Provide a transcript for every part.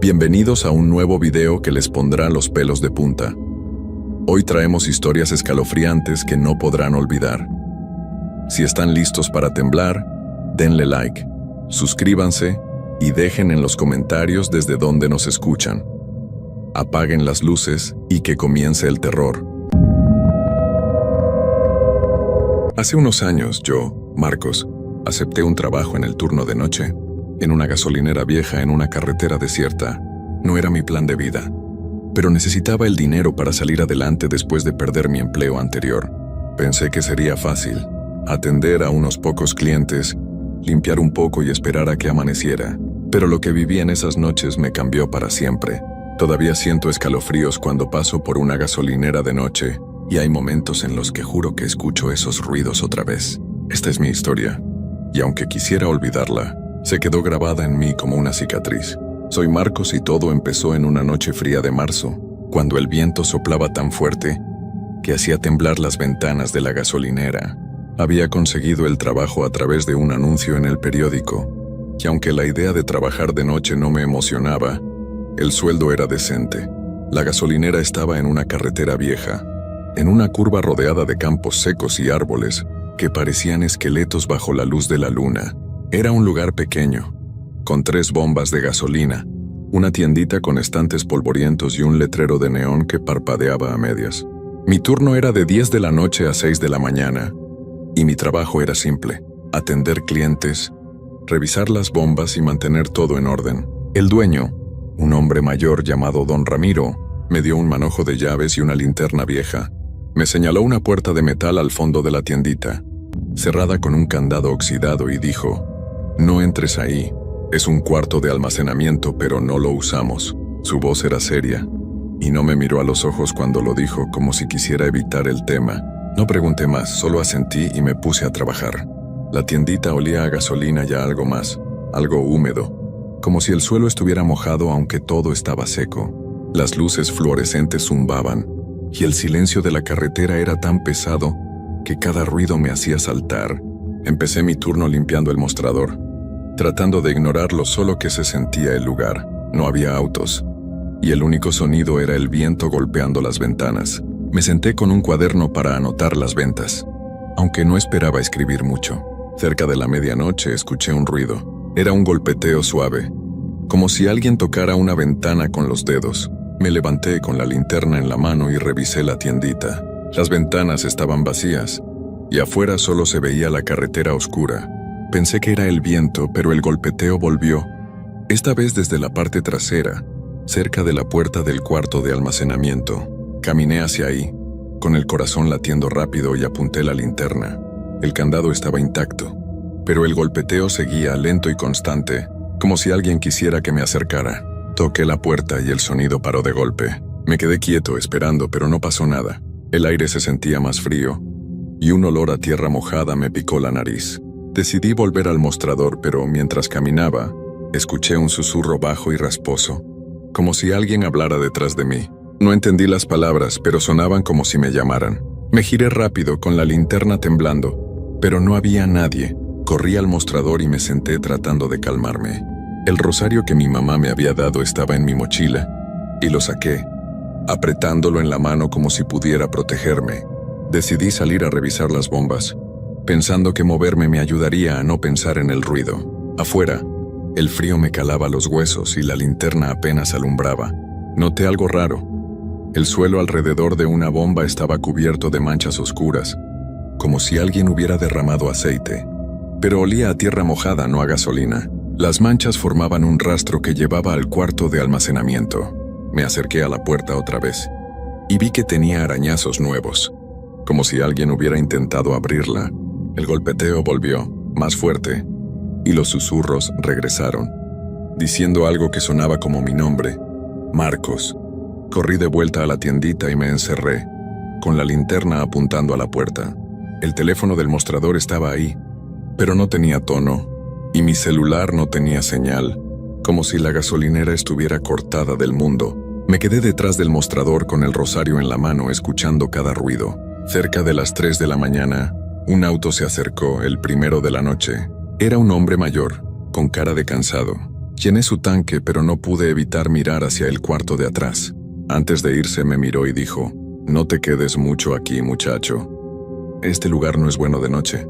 Bienvenidos a un nuevo video que les pondrá los pelos de punta. Hoy traemos historias escalofriantes que no podrán olvidar. Si están listos para temblar, denle like, suscríbanse y dejen en los comentarios desde dónde nos escuchan. Apaguen las luces y que comience el terror. Hace unos años yo, Marcos, acepté un trabajo en el turno de noche, en una gasolinera vieja en una carretera desierta. No era mi plan de vida, pero necesitaba el dinero para salir adelante después de perder mi empleo anterior. Pensé que sería fácil, atender a unos pocos clientes, limpiar un poco y esperar a que amaneciera. Pero lo que viví en esas noches me cambió para siempre. Todavía siento escalofríos cuando paso por una gasolinera de noche y hay momentos en los que juro que escucho esos ruidos otra vez. Esta es mi historia, y aunque quisiera olvidarla, se quedó grabada en mí como una cicatriz. Soy Marcos y todo empezó en una noche fría de marzo, cuando el viento soplaba tan fuerte que hacía temblar las ventanas de la gasolinera. Había conseguido el trabajo a través de un anuncio en el periódico, y aunque la idea de trabajar de noche no me emocionaba, el sueldo era decente. La gasolinera estaba en una carretera vieja, en una curva rodeada de campos secos y árboles que parecían esqueletos bajo la luz de la luna. Era un lugar pequeño, con 3 bombas de gasolina, una tiendita con estantes polvorientos y un letrero de neón que parpadeaba a medias. Mi turno era de 10 de la noche a 6 de la mañana, y mi trabajo era simple: atender clientes, revisar las bombas y mantener todo en orden. El dueño, un hombre mayor llamado Don Ramiro, me dio un manojo de llaves y una linterna vieja. Me señaló una puerta de metal al fondo de la tiendita, cerrada con un candado oxidado, y dijo: «No entres ahí. Es un cuarto de almacenamiento, pero no lo usamos». Su voz era seria, y no me miró a los ojos cuando lo dijo, como si quisiera evitar el tema. No pregunté más, solo asentí y me puse a trabajar. La tiendita olía a gasolina y a algo más, algo húmedo, como si el suelo estuviera mojado aunque todo estaba seco. Las luces fluorescentes zumbaban, y el silencio de la carretera era tan pesado que cada ruido me hacía saltar. Empecé mi turno limpiando el mostrador, tratando de ignorar lo solo que se sentía el lugar. No había autos, y el único sonido era el viento golpeando las ventanas. Me senté con un cuaderno para anotar las ventas, aunque no esperaba escribir mucho. Cerca de la medianoche escuché un ruido. Era un golpeteo suave, como si alguien tocara una ventana con los dedos. Me levanté con la linterna en la mano y revisé la tiendita. Las ventanas estaban vacías, y afuera solo se veía la carretera oscura. Pensé que era el viento, pero el golpeteo volvió, esta vez desde la parte trasera, cerca de la puerta del cuarto de almacenamiento. Caminé hacia ahí, con el corazón latiendo rápido, y apunté la linterna. El candado estaba intacto, pero el golpeteo seguía lento y constante, como si alguien quisiera que me acercara. Toqué la puerta y el sonido paró de golpe. Me quedé quieto esperando, pero no pasó nada. El aire se sentía más frío, y un olor a tierra mojada me picó la nariz. Decidí volver al mostrador, pero mientras caminaba, escuché un susurro bajo y rasposo, como si alguien hablara detrás de mí. No entendí las palabras, pero sonaban como si me llamaran. Me giré rápido, con la linterna temblando, pero no había nadie. Corrí al mostrador y me senté tratando de calmarme. El rosario que mi mamá me había dado estaba en mi mochila, y lo saqué, apretándolo en la mano como si pudiera protegerme. Decidí salir a revisar las bombas, pensando que moverme me ayudaría a no pensar en el ruido. Afuera, el frío me calaba los huesos y la linterna apenas alumbraba. Noté algo raro. El suelo alrededor de una bomba estaba cubierto de manchas oscuras, como si alguien hubiera derramado aceite. Pero olía a tierra mojada, no a gasolina. Las manchas formaban un rastro que llevaba al cuarto de almacenamiento. Me acerqué a la puerta otra vez, y vi que tenía arañazos nuevos, como si alguien hubiera intentado abrirla. El golpeteo volvió, más fuerte, y los susurros regresaron, diciendo algo que sonaba como mi nombre: Marcos. Corrí de vuelta a la tiendita y me encerré, con la linterna apuntando a la puerta. El teléfono del mostrador estaba ahí, pero no tenía tono, y mi celular no tenía señal, como si la gasolinera estuviera cortada del mundo. Me quedé detrás del mostrador con el rosario en la mano, escuchando cada ruido. Cerca de las 3 de la mañana, un auto se acercó, el primero de la noche. Era un hombre mayor, con cara de cansado, Llené su tanque, pero no pude evitar mirar hacia el cuarto de atrás. Antes de irse me miró y dijo: «No te quedes mucho aquí, muchacho. Este lugar no es bueno de noche».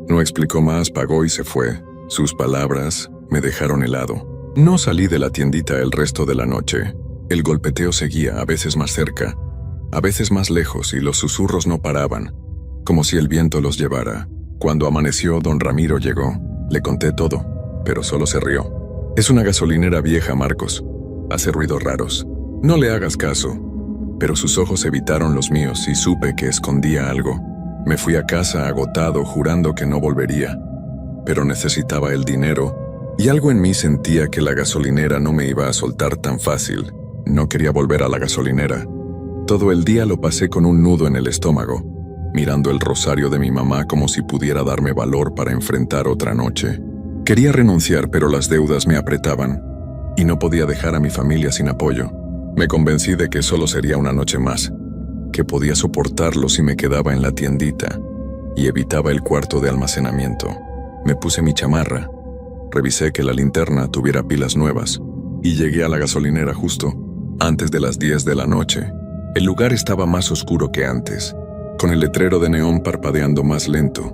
No explicó más, pagó y se fue. Sus palabras me dejaron helado. No salí de la tiendita el resto de la noche. El golpeteo seguía, a veces más cerca, a veces más lejos, y los susurros no paraban, como si el viento los llevara. Cuando amaneció, don Ramiro llegó. Le conté todo, pero solo se rió. «Es una gasolinera vieja, Marcos. Hace ruidos raros. No le hagas caso». Pero sus ojos evitaron los míos y supe que escondía algo. Me fui a casa agotado, jurando que no volvería. Pero necesitaba el dinero, y algo en mí sentía que la gasolinera no me iba a soltar tan fácil. No quería volver a la gasolinera. Todo el día lo pasé con un nudo en el estómago, mirando el rosario de mi mamá como si pudiera darme valor para enfrentar otra noche. Quería renunciar, pero las deudas me apretaban, y no podía dejar a mi familia sin apoyo. Me convencí de que solo sería una noche más, que podía soportarlo si me quedaba en la tiendita, y evitaba el cuarto de almacenamiento. Me puse mi chamarra, revisé que la linterna tuviera pilas nuevas, y llegué a la gasolinera justo antes de las 10 de la noche. El lugar estaba más oscuro que antes, con el letrero de neón parpadeando más lento,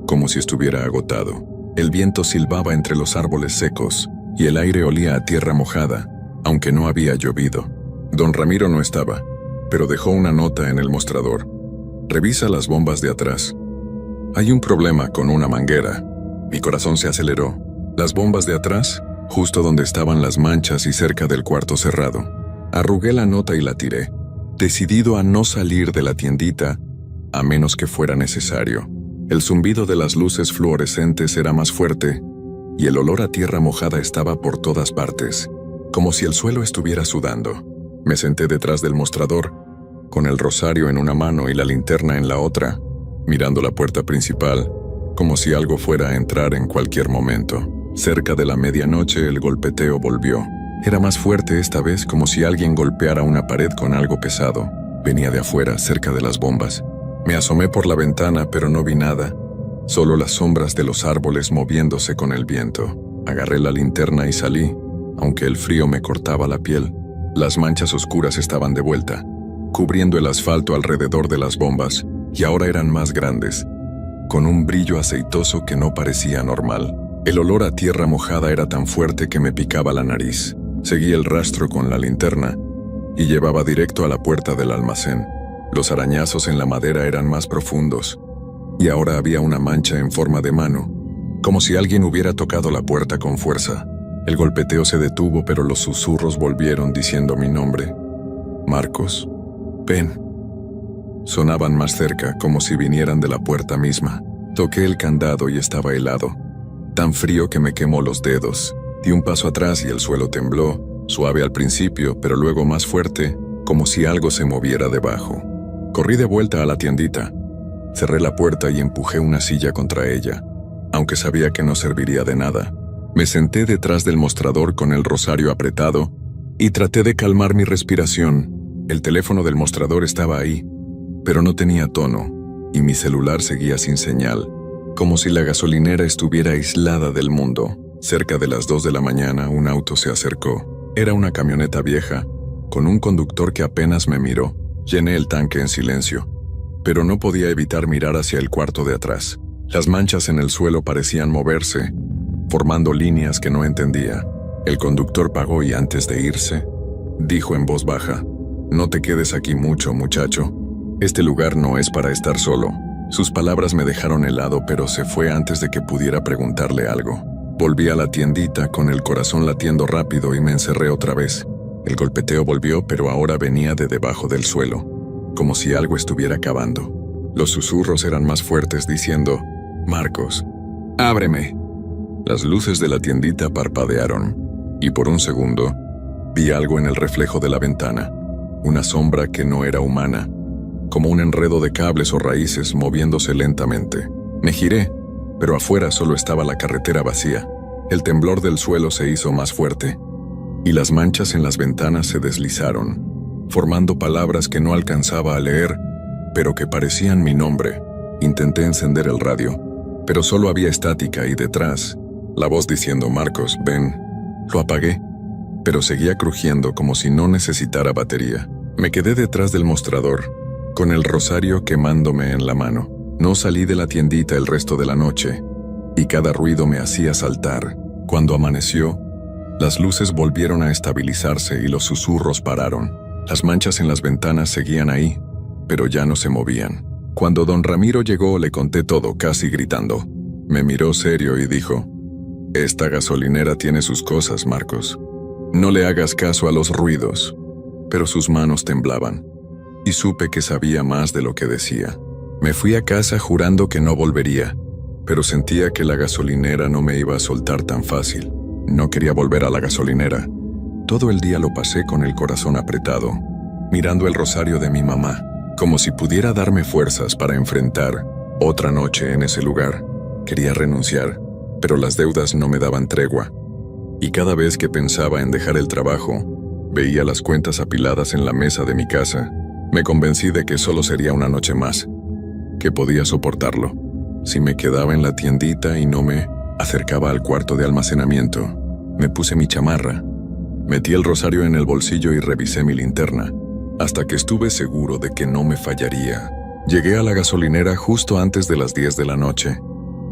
como si estuviera agotado. El viento silbaba entre los árboles secos, y el aire olía a tierra mojada, aunque no había llovido. Don Ramiro no estaba, pero dejó una nota en el mostrador. «Revisa las bombas de atrás. Hay un problema con una manguera». Mi corazón se aceleró. Las bombas de atrás, justo donde estaban las manchas y cerca del cuarto cerrado. Arrugué la nota y la tiré, decidido a no salir de la tiendita, a menos que fuera necesario. El zumbido de las luces fluorescentes era más fuerte, y el olor a tierra mojada estaba por todas partes, como si el suelo estuviera sudando. Me senté detrás del mostrador, con el rosario en una mano y la linterna en la otra, mirando la puerta principal, como si algo fuera a entrar en cualquier momento. Cerca de la medianoche el golpeteo volvió. Era más fuerte esta vez, como si alguien golpeara una pared con algo pesado. Venía de afuera, cerca de las bombas. Me asomé por la ventana, pero no vi nada, solo las sombras de los árboles moviéndose con el viento. Agarré la linterna y salí, aunque el frío me cortaba la piel. Las manchas oscuras estaban de vuelta, cubriendo el asfalto alrededor de las bombas, y ahora eran más grandes, con un brillo aceitoso que no parecía normal. El olor a tierra mojada era tan fuerte que me picaba la nariz. Seguí el rastro con la linterna, y llevaba directo a la puerta del almacén. Los arañazos en la madera eran más profundos, y ahora había una mancha en forma de mano, como si alguien hubiera tocado la puerta con fuerza. El golpeteo se detuvo, pero los susurros volvieron diciendo mi nombre. «Marcos, ven». Sonaban más cerca, como si vinieran de la puerta misma. Toqué el candado y estaba helado, tan frío que me quemó los dedos. Di un paso atrás y el suelo tembló, suave al principio, pero luego más fuerte, como si algo se moviera debajo. Corrí de vuelta a la tiendita. Cerré la puerta y empujé una silla contra ella, aunque sabía que no serviría de nada. Me senté detrás del mostrador con el rosario apretado y traté de calmar mi respiración. El teléfono del mostrador estaba ahí, pero no tenía tono, y mi celular seguía sin señal, como si la gasolinera estuviera aislada del mundo. Cerca de las 2 de la mañana, un auto se acercó. Era una camioneta vieja, con un conductor que apenas me miró. Llené el tanque en silencio, pero no podía evitar mirar hacia el cuarto de atrás. Las manchas en el suelo parecían moverse, formando líneas que no entendía. El conductor pagó y antes de irse, dijo en voz baja: «No te quedes aquí mucho, muchacho. Este lugar no es para estar solo». Sus palabras me dejaron helado, pero se fue antes de que pudiera preguntarle algo. Volví a la tiendita con el corazón latiendo rápido y me encerré otra vez. El golpeteo volvió, pero ahora venía de debajo del suelo, como si algo estuviera cavando. Los susurros eran más fuertes diciendo: «Marcos, ábreme». Las luces de la tiendita parpadearon, y por un segundo vi algo en el reflejo de la ventana, una sombra que no era humana, como un enredo de cables o raíces moviéndose lentamente. Me giré, pero afuera solo estaba la carretera vacía. El temblor del suelo se hizo más fuerte, y las manchas en las ventanas se deslizaron, formando palabras que no alcanzaba a leer, pero que parecían mi nombre. Intenté encender el radio, pero solo había estática y detrás, la voz diciendo: «Marcos, ven». Lo apagué, pero seguía crujiendo como si no necesitara batería. Me quedé detrás del mostrador, con el rosario quemándome en la mano. No salí de la tiendita el resto de la noche, y cada ruido me hacía saltar. Cuando amaneció, las luces volvieron a estabilizarse y los susurros pararon. Las manchas en las ventanas seguían ahí, pero ya no se movían. Cuando don Ramiro llegó, le conté todo, casi gritando. Me miró serio y dijo: «Esta gasolinera tiene sus cosas, Marcos. No le hagas caso a los ruidos». Pero sus manos temblaban, y supe que sabía más de lo que decía. Me fui a casa jurando que no volvería, pero sentía que la gasolinera no me iba a soltar tan fácil. No quería volver a la gasolinera. Todo el día lo pasé con el corazón apretado, mirando el rosario de mi mamá, como si pudiera darme fuerzas para enfrentar otra noche en ese lugar. Quería renunciar, pero las deudas no me daban tregua. Y cada vez que pensaba en dejar el trabajo, veía las cuentas apiladas en la mesa de mi casa. Me convencí de que solo sería una noche más, que podía soportarlo. Si me quedaba en la tiendita y no me acercaba al cuarto de almacenamiento, me puse mi chamarra, metí el rosario en el bolsillo y revisé mi linterna, hasta que estuve seguro de que no me fallaría. Llegué a la gasolinera justo antes de las 10 de la noche,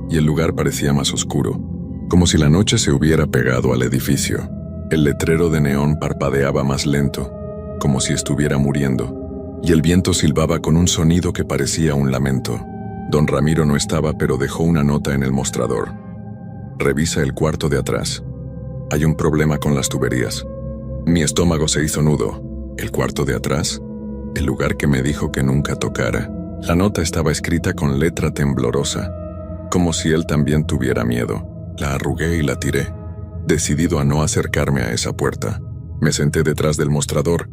y el lugar parecía más oscuro, como si la noche se hubiera pegado al edificio. El letrero de neón parpadeaba más lento, como si estuviera muriendo, y el viento silbaba con un sonido que parecía un lamento. Don Ramiro no estaba, pero dejó una nota en el mostrador. Revisa el cuarto de atrás. Hay un problema con las tuberías. Mi estómago se hizo nudo. ¿El cuarto de atrás? El lugar que me dijo que nunca tocara. La nota estaba escrita con letra temblorosa, como si él también tuviera miedo. La arrugué y la tiré, decidido a no acercarme a esa puerta. Me senté detrás del mostrador,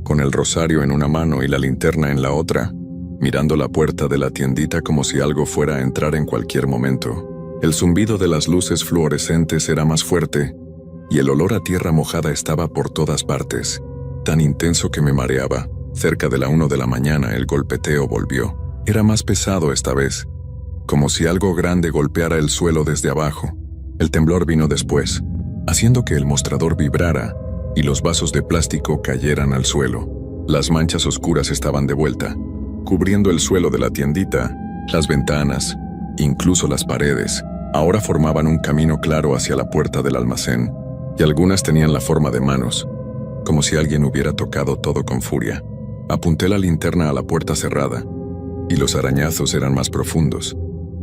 con el rosario en una mano y la linterna en la otra, mirando la puerta de la tiendita como si algo fuera a entrar en cualquier momento. El zumbido de las luces fluorescentes era más fuerte, y el olor a tierra mojada estaba por todas partes, tan intenso que me mareaba. Cerca de la 1 de la mañana el golpeteo volvió. Era más pesado esta vez, como si algo grande golpeara el suelo desde abajo. El temblor vino después, haciendo que el mostrador vibrara y los vasos de plástico cayeran al suelo. Las manchas oscuras estaban de vuelta, cubriendo el suelo de la tiendita. Las ventanas, incluso las paredes, ahora formaban un camino claro hacia la puerta del almacén, y algunas tenían la forma de manos, como si alguien hubiera tocado todo con furia. Apunté la linterna a la puerta cerrada, y los arañazos eran más profundos,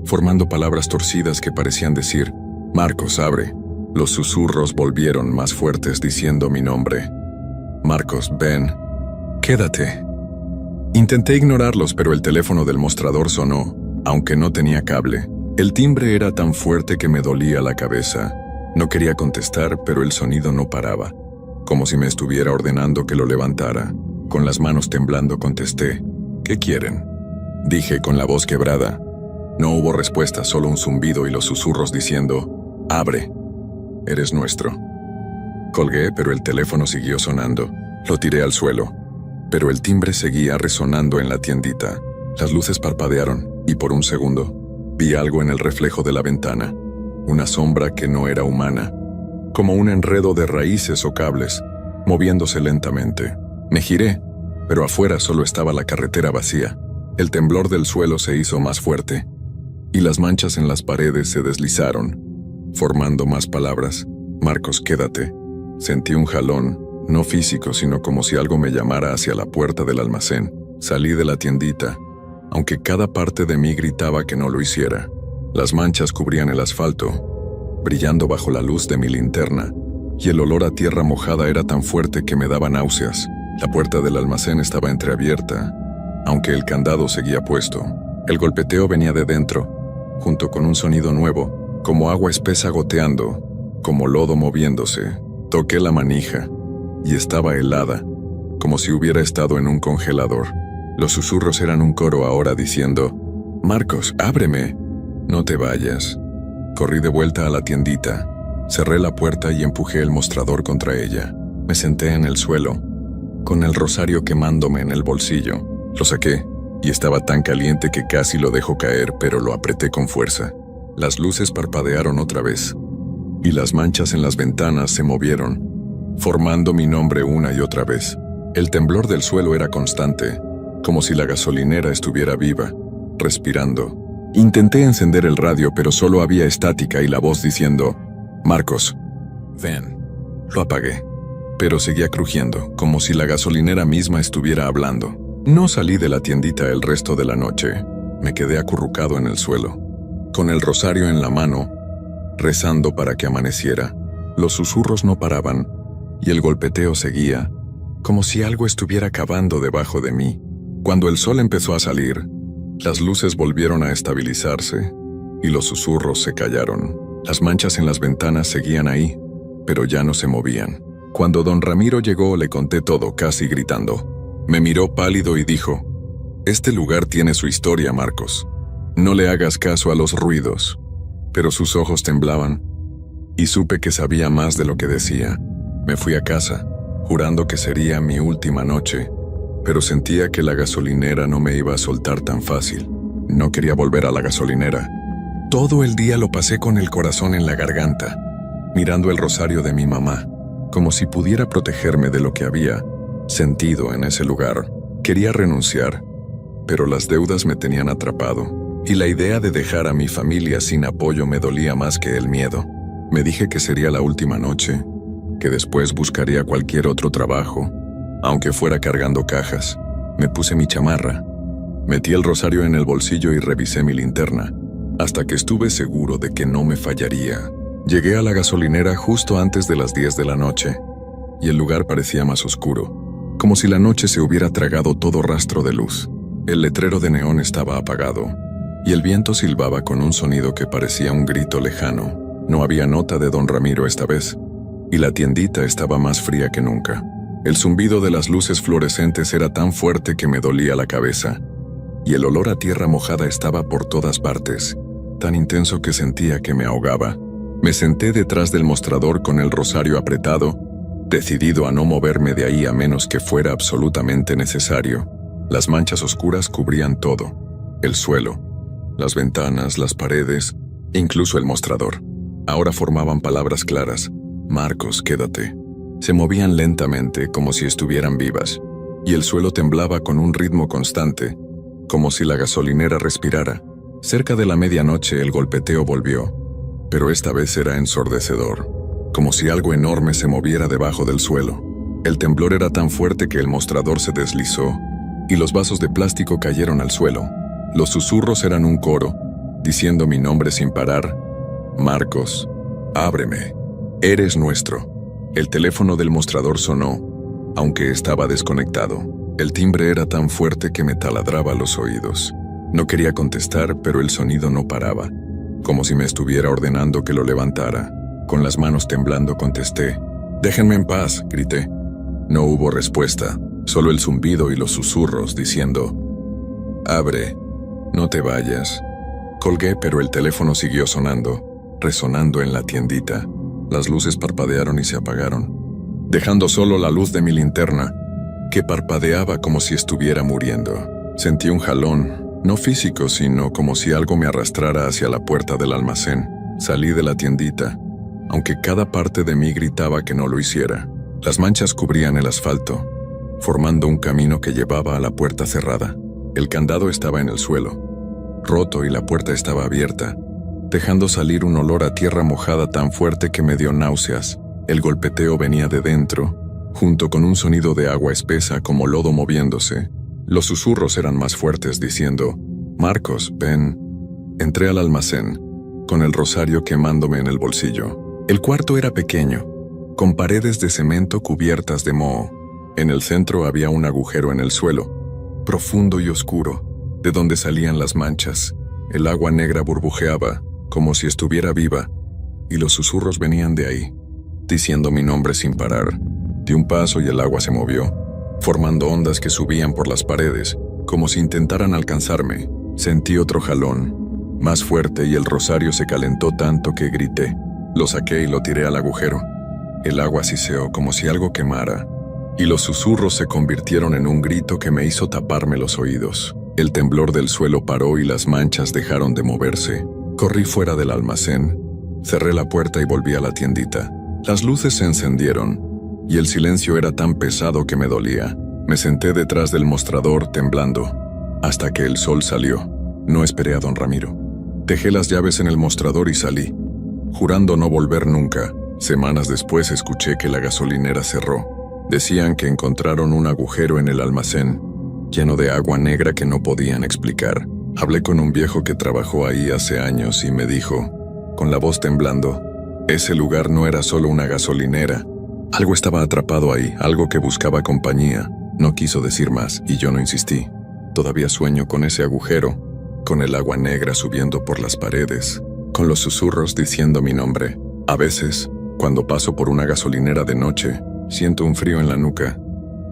formando palabras torcidas que parecían decir: «Marcos, abre». Los susurros volvieron más fuertes diciendo mi nombre. «Marcos, ven. Quédate». Intenté ignorarlos, pero el teléfono del mostrador sonó, aunque no tenía cable. El timbre era tan fuerte que me dolía la cabeza. No quería contestar, pero el sonido no paraba, como si me estuviera ordenando que lo levantara. Con las manos temblando contesté: «¿Qué quieren?», dije con la voz quebrada. No hubo respuesta, solo un zumbido y los susurros diciendo: «Abre. Eres nuestro». Colgué, pero el teléfono siguió sonando. Lo tiré al suelo, pero el timbre seguía resonando en la tiendita. Las luces parpadearon, y por un segundo, vi algo en el reflejo de la ventana. Una sombra que no era humana, como un enredo de raíces o cables, moviéndose lentamente. Me giré, pero afuera solo estaba la carretera vacía. El temblor del suelo se hizo más fuerte, y las manchas en las paredes se deslizaron, formando más palabras. «Marcos, quédate». Sentí un jalón, no físico, sino como si algo me llamara hacia la puerta del almacén. Salí de la tiendita, aunque cada parte de mí gritaba que no lo hiciera. Las manchas cubrían el asfalto, brillando bajo la luz de mi linterna, y el olor a tierra mojada era tan fuerte que me daba náuseas. La puerta del almacén estaba entreabierta, aunque el candado seguía puesto. El golpeteo venía de dentro, junto con un sonido nuevo, como agua espesa goteando, como lodo moviéndose. Toqué la manija, y estaba helada, como si hubiera estado en un congelador. Los susurros eran un coro ahora diciendo: «Marcos, ábreme. No te vayas». Corrí de vuelta a la tiendita, cerré la puerta y empujé el mostrador contra ella. Me senté en el suelo, con el rosario quemándome en el bolsillo. Lo saqué, y estaba tan caliente que casi lo dejó caer, pero lo apreté con fuerza. Las luces parpadearon otra vez, y las manchas en las ventanas se movieron, formando mi nombre una y otra vez. El temblor del suelo era constante, como si la gasolinera estuviera viva, respirando. Intenté encender el radio, pero solo había estática y la voz diciendo: «Marcos, ven». Lo apagué, pero seguía crujiendo, como si la gasolinera misma estuviera hablando. No salí de la tiendita el resto de la noche. Me quedé acurrucado en el suelo, con el rosario en la mano, rezando para que amaneciera. Los susurros no paraban, y el golpeteo seguía, como si algo estuviera cavando debajo de mí. Cuando el sol empezó a salir, las luces volvieron a estabilizarse, y los susurros se callaron. Las manchas en las ventanas seguían ahí, pero ya no se movían. Cuando don Ramiro llegó, le conté todo, casi gritando. Me miró pálido y dijo: «Este lugar tiene su historia, Marcos. No le hagas caso a los ruidos». Pero sus ojos temblaban, y supe que sabía más de lo que decía. Me fui a casa, jurando que sería mi última noche, pero sentía que la gasolinera no me iba a soltar tan fácil. No quería volver a la gasolinera. Todo el día lo pasé con el corazón en la garganta, mirando el rosario de mi mamá, como si pudiera protegerme de lo que había sentido en ese lugar. Quería renunciar, pero las deudas me tenían atrapado, y la idea de dejar a mi familia sin apoyo me dolía más que el miedo. Me dije que sería la última noche, que después buscaría cualquier otro trabajo, aunque fuera cargando cajas. Me puse mi chamarra, metí el rosario en el bolsillo y revisé mi linterna, hasta que estuve seguro de que no me fallaría. Llegué a la gasolinera justo antes de las 10 de la noche, y el lugar parecía más oscuro, como si la noche se hubiera tragado todo rastro de luz. El letrero de neón estaba apagado, y el viento silbaba con un sonido que parecía un grito lejano. No había nota de don Ramiro esta vez, y la tiendita estaba más fría que nunca. El zumbido de las luces fluorescentes era tan fuerte que me dolía la cabeza, y el olor a tierra mojada estaba por todas partes, tan intenso que sentía que me ahogaba. Me senté detrás del mostrador con el rosario apretado, decidido a no moverme de ahí a menos que fuera absolutamente necesario. Las manchas oscuras cubrían todo: el suelo, las ventanas, las paredes, incluso el mostrador. Ahora formaban palabras claras: «Marcos, quédate». Se movían lentamente, como si estuvieran vivas, y el suelo temblaba con un ritmo constante, como si la gasolinera respirara. Cerca de la medianoche el golpeteo volvió, pero esta vez era ensordecedor, como si algo enorme se moviera debajo del suelo. El temblor era tan fuerte que el mostrador se deslizó, y los vasos de plástico cayeron al suelo. Los susurros eran un coro, diciendo mi nombre sin parar: «Marcos, ábreme, eres nuestro». El teléfono del mostrador sonó, aunque estaba desconectado. El timbre era tan fuerte que me taladraba los oídos. No quería contestar, pero el sonido no paraba, como si me estuviera ordenando que lo levantara. Con las manos temblando contesté. «Déjenme en paz», grité. No hubo respuesta, solo el zumbido y los susurros diciendo: «Abre, no te vayas». Colgué, pero el teléfono siguió sonando, resonando en la tiendita. Las luces parpadearon y se apagaron, dejando solo la luz de mi linterna, que parpadeaba como si estuviera muriendo. Sentí un jalón, no físico, sino como si algo me arrastrara hacia la puerta del almacén. Salí de la tiendita, aunque cada parte de mí gritaba que no lo hiciera. Las manchas cubrían el asfalto, formando un camino que llevaba a la puerta cerrada. El candado estaba en el suelo, roto, y la puerta estaba abierta, dejando salir un olor a tierra mojada tan fuerte que me dio náuseas. El golpeteo venía de dentro, junto con un sonido de agua espesa como lodo moviéndose. Los susurros eran más fuertes, diciendo: «Marcos, ven». Entré al almacén, con el rosario quemándome en el bolsillo. El cuarto era pequeño, con paredes de cemento cubiertas de moho. En el centro había un agujero en el suelo, profundo y oscuro, de donde salían las manchas. El agua negra burbujeaba, como si estuviera viva, y los susurros venían de ahí, diciendo mi nombre sin parar. Di un paso y el agua se movió, formando ondas que subían por las paredes, como si intentaran alcanzarme. Sentí otro jalón, más fuerte, y el rosario se calentó tanto que grité. Lo saqué y lo tiré al agujero. El agua siseó como si algo quemara, y los susurros se convirtieron en un grito que me hizo taparme los oídos. El temblor del suelo paró y las manchas dejaron de moverse. Corrí fuera del almacén, Cerré la puerta y volví a la tiendita. Las luces se encendieron y el silencio era tan pesado que me dolía. Me senté detrás del mostrador temblando, hasta que el sol salió. No esperé a don Ramiro. Dejé las llaves en el mostrador y salí, jurando no volver nunca. Semanas después escuché que la gasolinera cerró. Decían que encontraron un agujero en el almacén, lleno de agua negra que no podían explicar. Hablé con un viejo que trabajó ahí hace años y me dijo, con la voz temblando, ese lugar no era solo una gasolinera. Algo estaba atrapado ahí, algo que buscaba compañía. No quiso decir más y yo no insistí. Todavía sueño con ese agujero, con el agua negra subiendo por las paredes, con los susurros diciendo mi nombre. A veces, cuando paso por una gasolinera de noche, siento un frío en la nuca,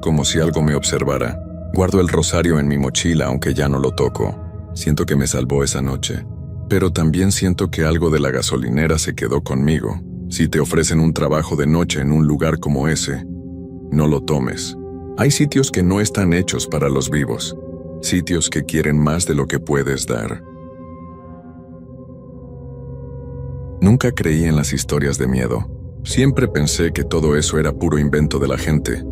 como si algo me observara. Guardo el rosario en mi mochila aunque ya no lo toco. Siento que me salvó esa noche. Pero también siento que algo de la gasolinera se quedó conmigo. Si te ofrecen un trabajo de noche en un lugar como ese, no lo tomes. Hay sitios que no están hechos para los vivos. Sitios que quieren más de lo que puedes dar. Nunca creí en las historias de miedo. Siempre pensé que todo eso era puro invento de la gente.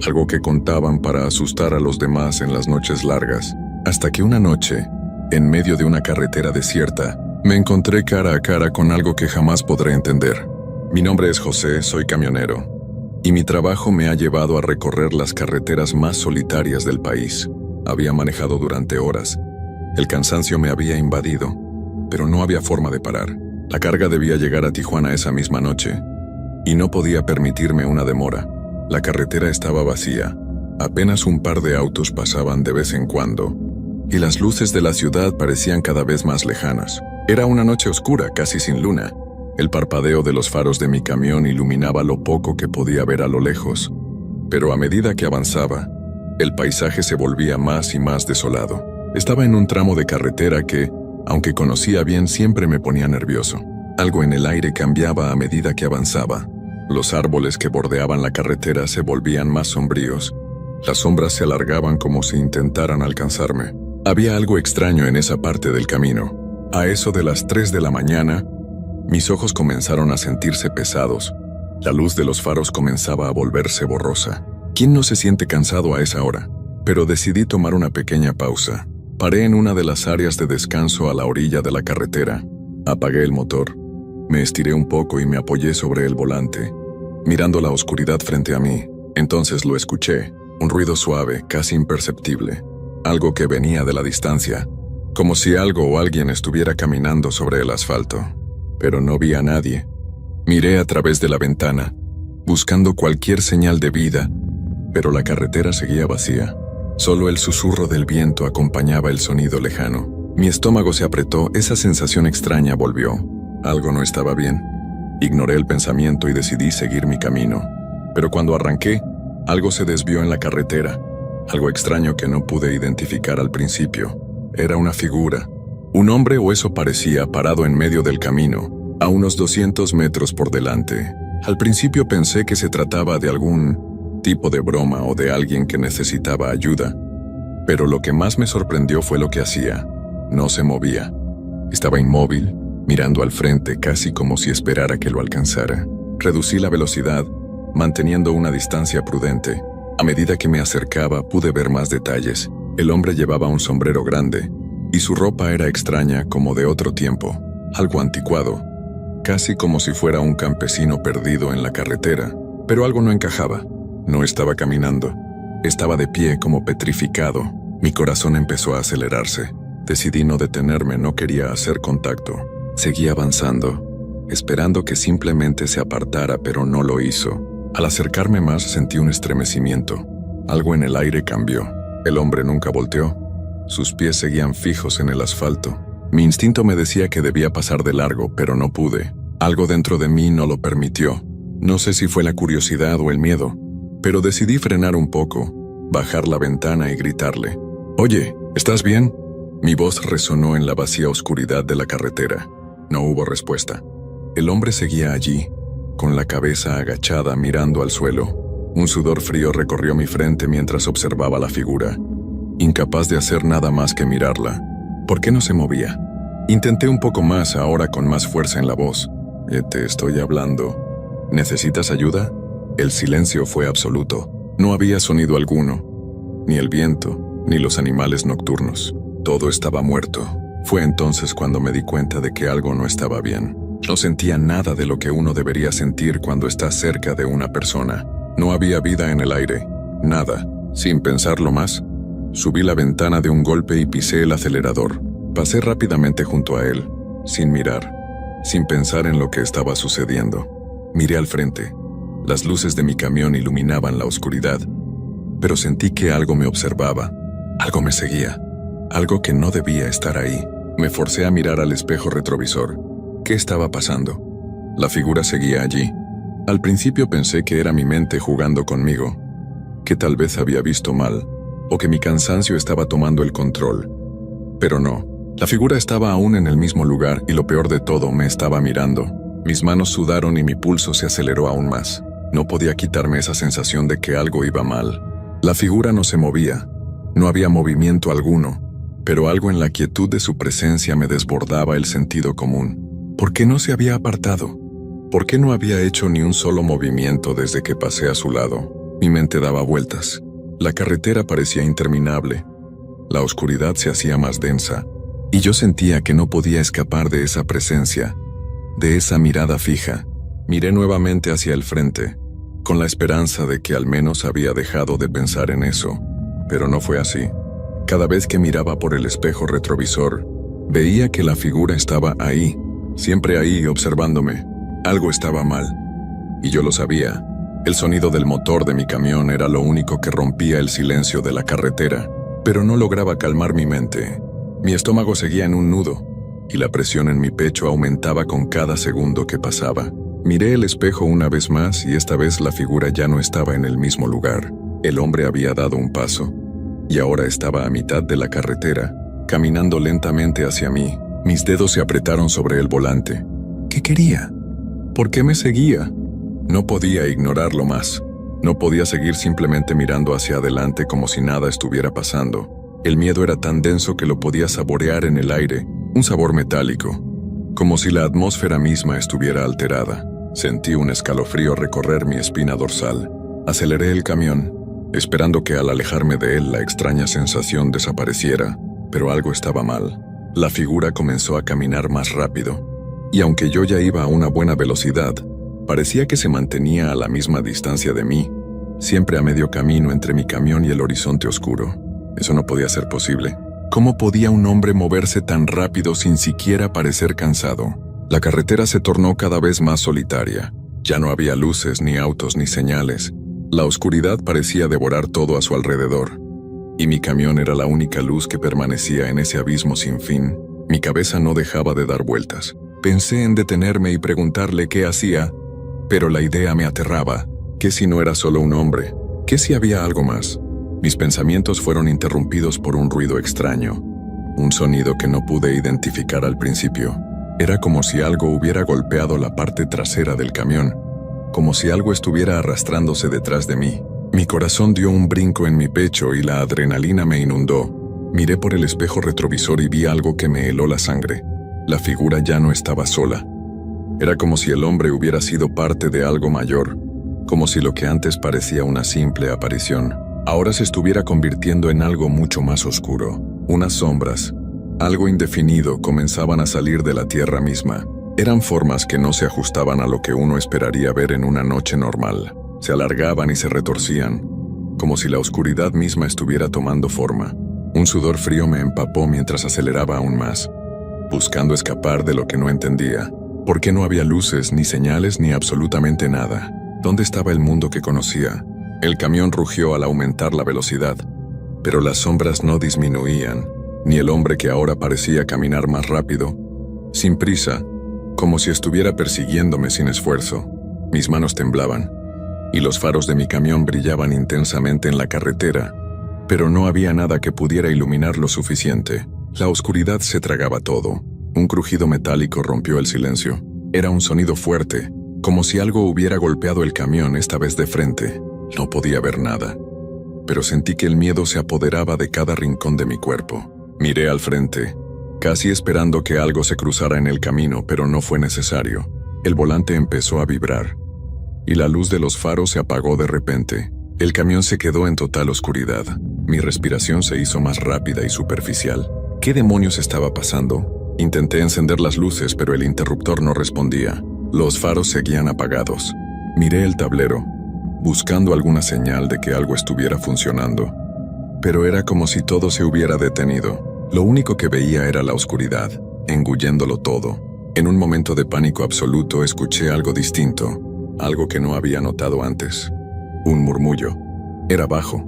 Algo que contaban para asustar a los demás en las noches largas. Hasta que una noche, en medio de una carretera desierta, me encontré cara a cara con algo que jamás podré entender. Mi nombre es José, soy camionero, y mi trabajo me ha llevado a recorrer las carreteras más solitarias del país. Había manejado durante horas. El cansancio me había invadido, pero no había forma de parar. La carga debía llegar a Tijuana esa misma noche, y no podía permitirme una demora. La carretera estaba vacía. Apenas un par de autos pasaban de vez en cuando, y las luces de la ciudad parecían cada vez más lejanas. Era una noche oscura, casi sin luna. El parpadeo de los faros de mi camión iluminaba lo poco que podía ver a lo lejos, pero a medida que avanzaba, el paisaje se volvía más y más desolado. Estaba en un tramo de carretera que, aunque conocía bien, siempre me ponía nervioso. Algo en el aire cambiaba a medida que avanzaba. Los árboles que bordeaban la carretera se volvían más sombríos. Las sombras se alargaban como si intentaran alcanzarme. Había algo extraño en esa parte del camino. A eso de las 3 de la mañana, mis ojos comenzaron a sentirse pesados. La luz de los faros comenzaba a volverse borrosa. ¿Quién no se siente cansado a esa hora? Pero decidí tomar una pequeña pausa. Paré en una de las áreas de descanso a la orilla de la carretera. Apagué el motor. Me estiré un poco y me apoyé sobre el volante, mirando la oscuridad frente a mí. Entonces lo escuché, un ruido suave, casi imperceptible. Algo que venía de la distancia, como si algo o alguien estuviera caminando sobre el asfalto. Pero no vi a nadie. Miré a través de la ventana, buscando cualquier señal de vida, pero la carretera seguía vacía. Solo el susurro del viento acompañaba el sonido lejano. Mi estómago se apretó, esa sensación extraña volvió. Algo no estaba bien. Ignoré el pensamiento y decidí seguir mi camino. Pero cuando arranqué, algo se desvió en la carretera. Algo extraño que no pude identificar al principio. Era una figura. Un hombre, o eso parecía, parado en medio del camino, a unos 200 metros por delante. Al principio pensé que se trataba de algún tipo de broma o de alguien que necesitaba ayuda. Pero lo que más me sorprendió fue lo que hacía. No se movía. Estaba inmóvil, mirando al frente casi como si esperara que lo alcanzara. Reducí la velocidad, manteniendo una distancia prudente. A medida que me acercaba pude ver más detalles. El hombre llevaba un sombrero grande, y su ropa era extraña como de otro tiempo, algo anticuado, casi como si fuera un campesino perdido en la carretera. Pero algo no encajaba. No estaba caminando. Estaba de pie como petrificado. Mi corazón empezó a acelerarse. Decidí no detenerme, no quería hacer contacto. Seguí avanzando, esperando que simplemente se apartara, pero no lo hizo. Al acercarme más sentí un estremecimiento. Algo en el aire cambió. El hombre nunca volteó. Sus pies seguían fijos en el asfalto. Mi instinto me decía que debía pasar de largo, pero no pude. Algo dentro de mí no lo permitió. No sé si fue la curiosidad o el miedo, pero decidí frenar un poco, bajar la ventana y gritarle. «Oye, ¿estás bien?» Mi voz resonó en la vacía oscuridad de la carretera. No hubo respuesta. El hombre seguía allí, con la cabeza agachada mirando al suelo. Un sudor frío recorrió mi frente mientras observaba la figura, incapaz de hacer nada más que mirarla. ¿Por qué no se movía? Intenté un poco más, ahora con más fuerza en la voz. Te estoy hablando. ¿Necesitas ayuda? El silencio fue absoluto. No había sonido alguno, ni el viento, ni los animales nocturnos. Todo estaba muerto. Fue entonces cuando me di cuenta de que algo no estaba bien. No sentía nada de lo que uno debería sentir cuando está cerca de una persona. No había vida en el aire. Nada. Sin pensarlo más, subí la ventana de un golpe y pisé el acelerador. Pasé rápidamente junto a él, sin mirar, sin pensar en lo que estaba sucediendo. Miré al frente. Las luces de mi camión iluminaban la oscuridad, pero sentí que algo me observaba. Algo me seguía. Algo que no debía estar ahí. Me forcé a mirar al espejo retrovisor. ¿Qué estaba pasando? La figura seguía allí. Al principio pensé que era mi mente jugando conmigo, que tal vez había visto mal, o que mi cansancio estaba tomando el control. Pero no. La figura estaba aún en el mismo lugar y lo peor de todo, me estaba mirando. Mis manos sudaron y mi pulso se aceleró aún más. No podía quitarme esa sensación de que algo iba mal. La figura no se movía. No había movimiento alguno, pero algo en la quietud de su presencia me desbordaba el sentido común. ¿Por qué no se había apartado? ¿Por qué no había hecho ni un solo movimiento desde que pasé a su lado? Mi mente daba vueltas. La carretera parecía interminable. La oscuridad se hacía más densa, y yo sentía que no podía escapar de esa presencia, de esa mirada fija. Miré nuevamente hacia el frente, con la esperanza de que al menos había dejado de pensar en eso, pero no fue así. Cada vez que miraba por el espejo retrovisor, veía que la figura estaba ahí, siempre ahí observándome. Algo estaba mal, y yo lo sabía. El sonido del motor de mi camión era lo único que rompía el silencio de la carretera, pero no lograba calmar mi mente. Mi estómago seguía en un nudo, y la presión en mi pecho aumentaba con cada segundo que pasaba. Miré el espejo una vez más y esta vez la figura ya no estaba en el mismo lugar. El hombre había dado un paso, y ahora estaba a mitad de la carretera, caminando lentamente hacia mí. Mis dedos se apretaron sobre el volante. ¿Qué quería? ¿Por qué me seguía? No podía ignorarlo más. No podía seguir simplemente mirando hacia adelante como si nada estuviera pasando. El miedo era tan denso que lo podía saborear en el aire, un sabor metálico, como si la atmósfera misma estuviera alterada. Sentí un escalofrío recorrer mi espina dorsal. Aceleré el camión, esperando que al alejarme de él la extraña sensación desapareciera, pero algo estaba mal. La figura comenzó a caminar más rápido, y aunque yo ya iba a una buena velocidad, parecía que se mantenía a la misma distancia de mí, siempre a medio camino entre mi camión y el horizonte oscuro. Eso no podía ser posible. ¿Cómo podía un hombre moverse tan rápido sin siquiera parecer cansado? La carretera se tornó cada vez más solitaria. Ya no había luces, ni autos, ni señales. La oscuridad parecía devorar todo a su alrededor, y mi camión era la única luz que permanecía en ese abismo sin fin. Mi cabeza no dejaba de dar vueltas. Pensé en detenerme y preguntarle qué hacía, pero la idea me aterraba. ¿Qué si no era solo un hombre? ¿Qué si había algo más? Mis pensamientos fueron interrumpidos por un ruido extraño, un sonido que no pude identificar al principio. Era como si algo hubiera golpeado la parte trasera del camión, como si algo estuviera arrastrándose detrás de mí. Mi corazón dio un brinco en mi pecho y la adrenalina me inundó. Miré por el espejo retrovisor y vi algo que me heló la sangre. La figura ya no estaba sola. Era como si el hombre hubiera sido parte de algo mayor, como si lo que antes parecía una simple aparición ahora se estuviera convirtiendo en algo mucho más oscuro. Unas sombras, algo indefinido, comenzaban a salir de la tierra misma. Eran formas que no se ajustaban a lo que uno esperaría ver en una noche normal. Se alargaban y se retorcían, como si la oscuridad misma estuviera tomando forma. Un sudor frío me empapó mientras aceleraba aún más, buscando escapar de lo que no entendía. ¿Por qué no había luces, ni señales, ni absolutamente nada? ¿Dónde estaba el mundo que conocía? El camión rugió al aumentar la velocidad, pero las sombras no disminuían, ni el hombre que ahora parecía caminar más rápido, sin prisa, como si estuviera persiguiéndome sin esfuerzo. Mis manos temblaban, y los faros de mi camión brillaban intensamente en la carretera, pero no había nada que pudiera iluminar lo suficiente. La oscuridad se tragaba todo. Un crujido metálico rompió el silencio. Era un sonido fuerte, como si algo hubiera golpeado el camión, esta vez de frente. No podía ver nada, pero sentí que el miedo se apoderaba de cada rincón de mi cuerpo. Miré al frente, casi esperando que algo se cruzara en el camino, pero no fue necesario. El volante empezó a vibrar, y la luz de los faros se apagó de repente. El camión se quedó en total oscuridad. Mi respiración se hizo más rápida y superficial. ¿Qué demonios estaba pasando? Intenté encender las luces, pero el interruptor no respondía. Los faros seguían apagados. Miré el tablero, buscando alguna señal de que algo estuviera funcionando. Pero era como si todo se hubiera detenido. Lo único que veía era la oscuridad, engulléndolo todo. En un momento de pánico absoluto escuché algo distinto, algo que no había notado antes. Un murmullo. Era bajo,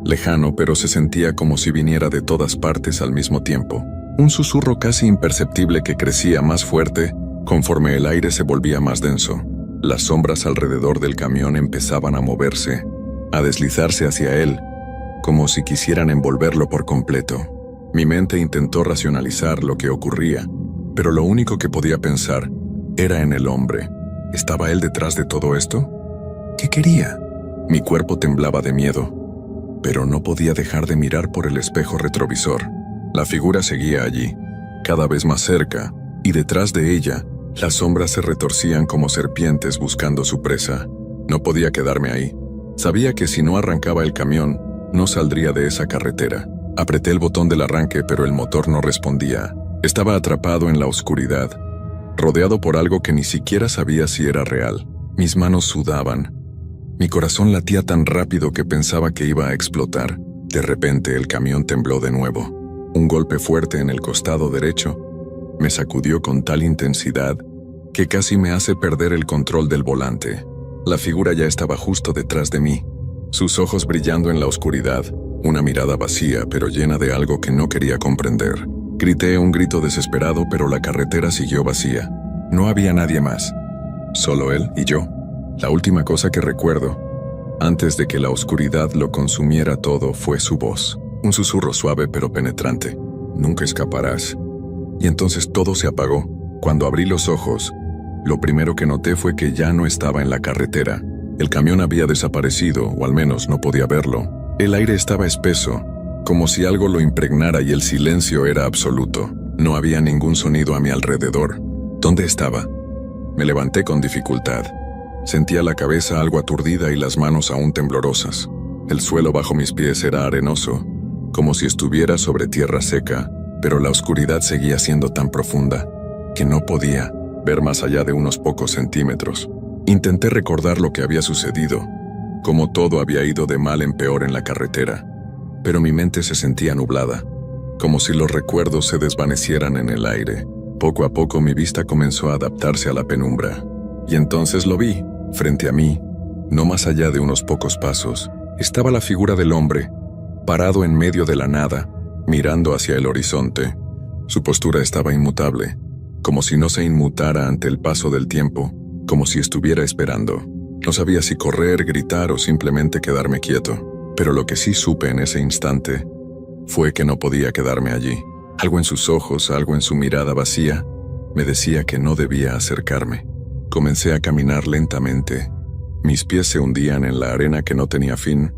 lejano, pero se sentía como si viniera de todas partes al mismo tiempo. Un susurro casi imperceptible que crecía más fuerte conforme el aire se volvía más denso. Las sombras alrededor del camión empezaban a moverse, a deslizarse hacia él, como si quisieran envolverlo por completo. Mi mente intentó racionalizar lo que ocurría, pero lo único que podía pensar era en el hombre. ¿Estaba él detrás de todo esto? ¿Qué quería? Mi cuerpo temblaba de miedo, pero no podía dejar de mirar por el espejo retrovisor. La figura seguía allí, cada vez más cerca, y detrás de ella, las sombras se retorcían como serpientes buscando su presa. No podía quedarme ahí. Sabía que si no arrancaba el camión, no saldría de esa carretera. Apreté el botón del arranque, pero el motor no respondía. Estaba atrapado en la oscuridad, rodeado por algo que ni siquiera sabía si era real. Mis manos sudaban. Mi corazón latía tan rápido que pensaba que iba a explotar. De repente el camión tembló de nuevo. Un golpe fuerte en el costado derecho me sacudió con tal intensidad que casi me hace perder el control del volante. La figura ya estaba justo detrás de mí, sus ojos brillando en la oscuridad, una mirada vacía pero llena de algo que no quería comprender. Grité un grito desesperado, pero la carretera siguió vacía. No había nadie más, solo él y yo. La última cosa que recuerdo, antes de que la oscuridad lo consumiera todo, fue su voz. Un susurro suave pero penetrante. Nunca escaparás. Y entonces todo se apagó. Cuando abrí los ojos, lo primero que noté fue que ya no estaba en la carretera. El camión había desaparecido, o al menos no podía verlo. El aire estaba espeso, como si algo lo impregnara, y el silencio era absoluto. No había ningún sonido a mi alrededor. ¿Dónde estaba? Me levanté con dificultad. Sentía la cabeza algo aturdida y las manos aún temblorosas. El suelo bajo mis pies era arenoso, como si estuviera sobre tierra seca, pero la oscuridad seguía siendo tan profunda que no podía ver más allá de unos pocos centímetros. Intenté recordar lo que había sucedido, cómo todo había ido de mal en peor en la carretera, pero mi mente se sentía nublada, como si los recuerdos se desvanecieran en el aire. Poco a poco mi vista comenzó a adaptarse a la penumbra, y entonces lo vi. Frente a mí, no más allá de unos pocos pasos, estaba la figura del hombre, parado en medio de la nada, mirando hacia el horizonte. Su postura estaba inmutable, como si no se inmutara ante el paso del tiempo, como si estuviera esperando. No sabía si correr, gritar o simplemente quedarme quieto, pero lo que sí supe en ese instante fue que no podía quedarme allí. Algo en sus ojos, algo en su mirada vacía, me decía que no debía acercarme. Comencé a caminar lentamente. Mis pies se hundían en la arena que no tenía fin,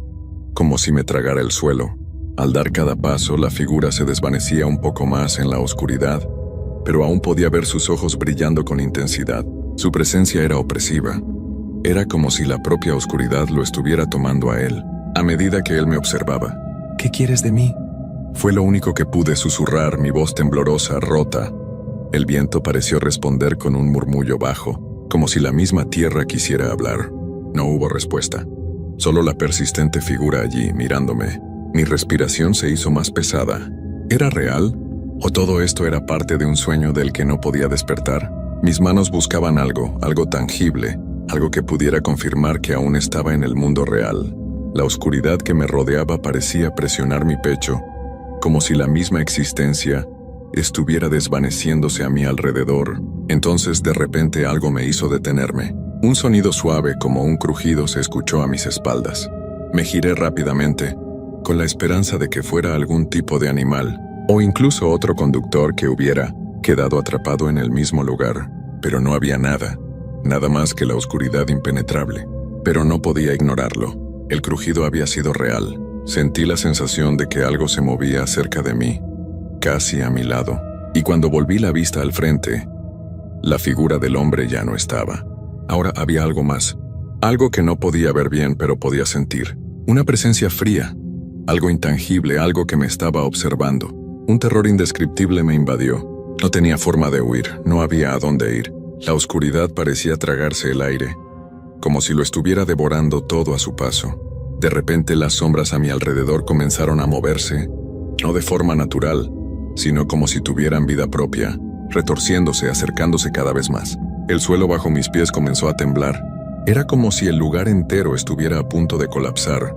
como si me tragara el suelo. Al dar cada paso, la figura se desvanecía un poco más en la oscuridad, pero aún podía ver sus ojos brillando con intensidad. Su presencia era opresiva. Era como si la propia oscuridad lo estuviera tomando a él, a medida que él me observaba. ¿Qué quieres de mí? Fue lo único que pude susurrar, mi voz temblorosa, rota. El viento pareció responder con un murmullo bajo, como si la misma tierra quisiera hablar. No hubo respuesta, solo la persistente figura allí, mirándome. Mi respiración se hizo más pesada. ¿Era real? ¿O todo esto era parte de un sueño del que no podía despertar? Mis manos buscaban algo tangible, algo que pudiera confirmar que aún estaba en el mundo real. La oscuridad que me rodeaba parecía presionar mi pecho, como si la misma existencia estuviera desvaneciéndose a mi alrededor. Entonces de repente algo me hizo detenerme. Un sonido suave como un crujido se escuchó a mis espaldas. Me giré rápidamente, con la esperanza de que fuera algún tipo de animal, o incluso otro conductor que hubiera quedado atrapado en el mismo lugar. Pero no había nada, nada más que la oscuridad impenetrable. Pero no podía ignorarlo. El crujido había sido real. Sentí la sensación de que algo se movía cerca de mí, casi a mi lado. Y cuando volví la vista al frente, La figura del hombre ya no estaba. Ahora había algo más. Algo que no podía ver bien, pero podía sentir. Una presencia fría. Algo intangible, algo que me estaba observando. Un terror indescriptible me invadió. No tenía forma de huir, no había a dónde ir. La oscuridad parecía tragarse el aire, como si lo estuviera devorando todo a su paso. De repente las sombras a mi alrededor comenzaron a moverse, no de forma natural, sino como si tuvieran vida propia, retorciéndose, acercándose cada vez más. El suelo bajo mis pies comenzó a temblar. Era como si el lugar entero estuviera a punto de colapsar,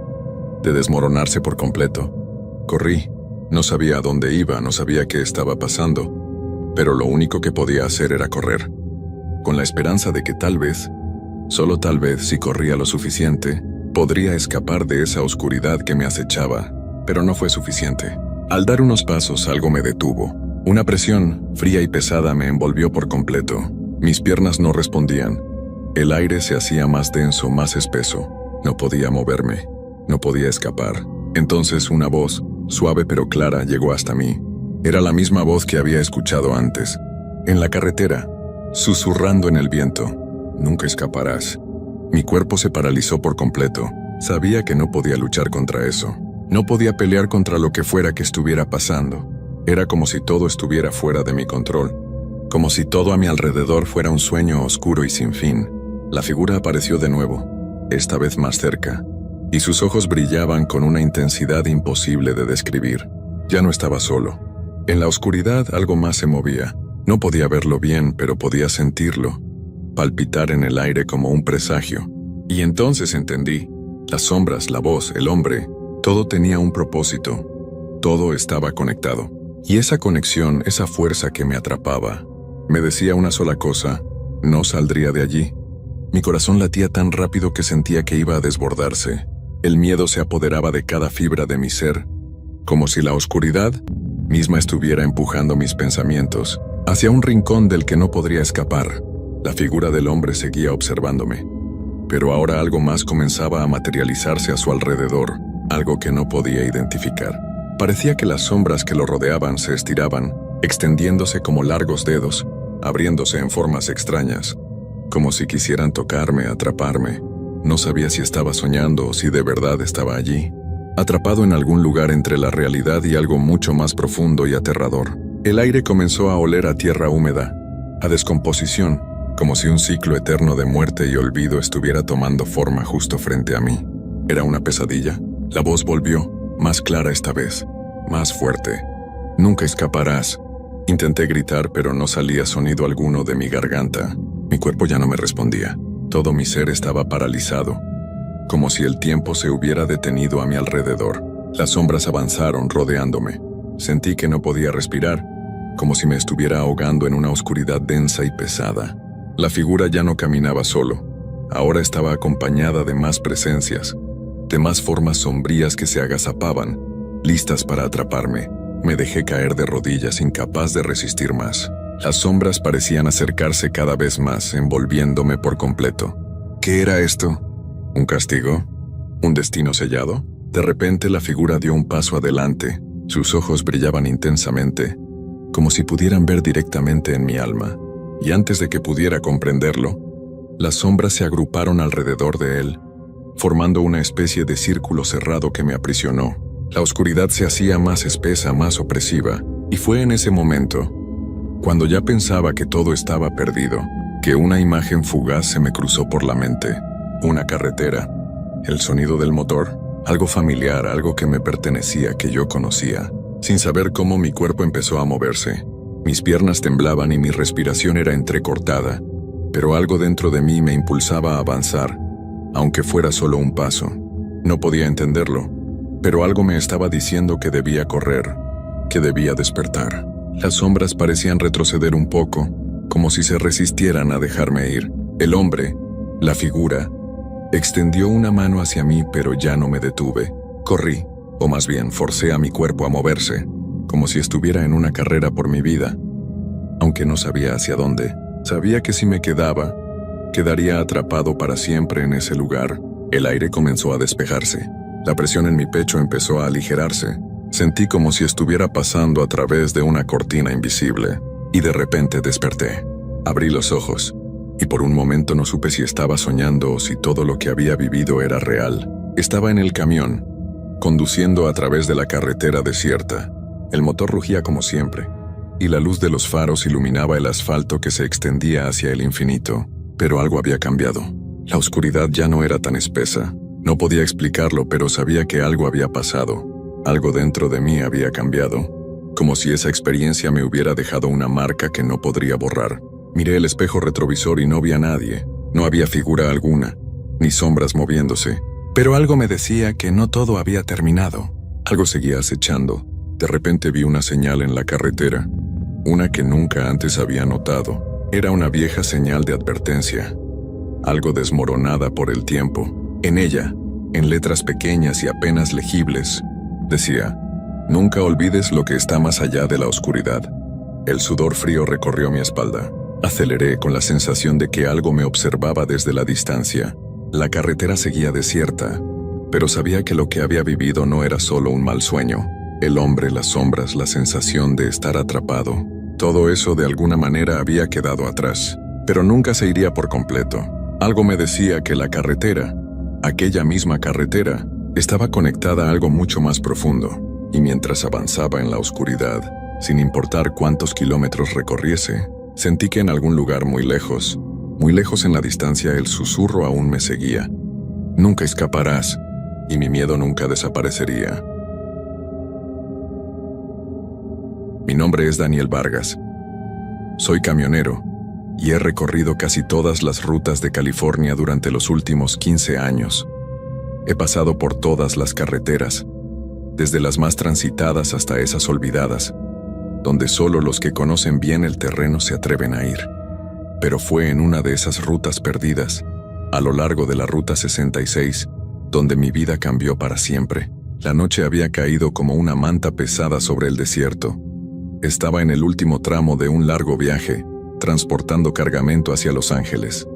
de desmoronarse por completo. Corrí. No sabía a dónde iba, no sabía qué estaba pasando, pero lo único que podía hacer era correr, con la esperanza de que tal vez, solo tal vez, si corría lo suficiente, podría escapar de esa oscuridad que me acechaba, pero no fue suficiente. Al dar unos pasos, algo me detuvo. Una presión, fría y pesada, me envolvió por completo. Mis piernas no respondían. El aire se hacía más denso, más espeso. No podía moverme. No podía escapar. Entonces una voz, suave pero clara, llegó hasta mí. Era la misma voz que había escuchado antes, en la carretera, susurrando en el viento. Nunca escaparás. Mi cuerpo se paralizó por completo. Sabía que no podía luchar contra eso. No podía pelear contra lo que fuera que estuviera pasando. Era como si todo estuviera fuera de mi control. Como si todo a mi alrededor fuera un sueño oscuro y sin fin. La figura apareció de nuevo, esta vez más cerca, y sus ojos brillaban con una intensidad imposible de describir. Ya no estaba solo. En la oscuridad algo más se movía. No podía verlo bien, pero podía sentirlo, palpitar en el aire como un presagio. Y entonces entendí. Las sombras, la voz, el hombre, todo tenía un propósito. Todo estaba conectado. Y esa conexión, esa fuerza que me atrapaba, me decía una sola cosa: no saldría de allí. Mi corazón latía tan rápido que sentía que iba a desbordarse. El miedo se apoderaba de cada fibra de mi ser, como si la oscuridad misma estuviera empujando mis pensamientos hacia un rincón del que no podría escapar. La figura del hombre seguía observándome, pero ahora algo más comenzaba a materializarse a su alrededor, algo que no podía identificar. Parecía que las sombras que lo rodeaban se estiraban, extendiéndose como largos dedos, abriéndose en formas extrañas, como si quisieran tocarme, atraparme. No sabía si estaba soñando o si de verdad estaba allí, atrapado en algún lugar entre la realidad y algo mucho más profundo y aterrador. El aire comenzó a oler a tierra húmeda, a descomposición, como si un ciclo eterno de muerte y olvido estuviera tomando forma justo frente a mí. ¿Era una pesadilla? La voz volvió, más clara esta vez, más fuerte. Nunca escaparás. Intenté gritar, pero no salía sonido alguno de mi garganta. Mi cuerpo ya no me respondía. Todo mi ser estaba paralizado, como si el tiempo se hubiera detenido a mi alrededor. Las sombras avanzaron rodeándome. Sentí que no podía respirar, como si me estuviera ahogando en una oscuridad densa y pesada. La figura ya no caminaba solo. Ahora estaba acompañada de más presencias, de más formas sombrías que se agazapaban, listas para atraparme. Me dejé caer de rodillas, incapaz de resistir más. Las sombras parecían acercarse cada vez más, envolviéndome por completo. ¿Qué era esto? ¿Un castigo? ¿Un destino sellado? De repente la figura dio un paso adelante. Sus ojos brillaban intensamente, como si pudieran ver directamente en mi alma. Y antes de que pudiera comprenderlo, las sombras se agruparon alrededor de él, formando una especie de círculo cerrado que me aprisionó. La oscuridad se hacía más espesa, más opresiva, y fue en ese momento, cuando ya pensaba que todo estaba perdido, que una imagen fugaz se me cruzó por la mente. Una carretera, el sonido del motor, algo familiar, algo que me pertenecía, que yo conocía. Sin saber cómo, mi cuerpo empezó a moverse. Mis piernas temblaban y mi respiración era entrecortada, pero algo dentro de mí me impulsaba a avanzar, aunque fuera solo un paso. No podía entenderlo, pero algo me estaba diciendo que debía correr, que debía despertar. Las sombras parecían retroceder un poco, como si se resistieran a dejarme ir. El hombre, la figura, extendió una mano hacia mí, pero ya no me detuve. Corrí, o más bien forcé a mi cuerpo a moverse, como si estuviera en una carrera por mi vida. Aunque no sabía hacia dónde, sabía que si me quedaba, quedaría atrapado para siempre en ese lugar. El aire comenzó a despejarse. La presión en mi pecho empezó a aligerarse. Sentí como si estuviera pasando a través de una cortina invisible, y de repente desperté. Abrí los ojos, y por un momento no supe si estaba soñando o si todo lo que había vivido era real. Estaba en el camión, conduciendo a través de la carretera desierta. El motor rugía como siempre, y la luz de los faros iluminaba el asfalto que se extendía hacia el infinito. Pero algo había cambiado. La oscuridad ya no era tan espesa. No podía explicarlo, pero sabía que algo había pasado. Algo dentro de mí había cambiado, como si esa experiencia me hubiera dejado una marca que no podría borrar. Miré el espejo retrovisor y no vi a nadie. No había figura alguna, ni sombras moviéndose. Pero algo me decía que no todo había terminado. Algo seguía acechando. De repente vi una señal en la carretera, una que nunca antes había notado. Era una vieja señal de advertencia, algo desmoronada por el tiempo. En ella, en letras pequeñas y apenas legibles, decía: «Nunca olvides lo que está más allá de la oscuridad». El sudor frío recorrió mi espalda. Aceleré con la sensación de que algo me observaba desde la distancia. La carretera seguía desierta, pero sabía que lo que había vivido no era solo un mal sueño. El hombre, las sombras, la sensación de estar atrapado. Todo eso de alguna manera había quedado atrás, pero nunca se iría por completo. Algo me decía que la carretera, aquella misma carretera, estaba conectada a algo mucho más profundo, y mientras avanzaba en la oscuridad, sin importar cuántos kilómetros recorriese, sentí que en algún lugar muy lejos en la distancia, el susurro aún me seguía. Nunca escaparás, y mi miedo nunca desaparecería. Mi nombre es Daniel Vargas. Soy camionero y he recorrido casi todas las rutas de California durante los últimos 15 años. He pasado por todas las carreteras, desde las más transitadas hasta esas olvidadas, donde solo los que conocen bien el terreno se atreven a ir. Pero fue en una de esas rutas perdidas, a lo largo de la Ruta 66, donde mi vida cambió para siempre. La noche había caído como una manta pesada sobre el desierto. Estaba en el último tramo de un largo viaje, transportando cargamento hacia Los Ángeles.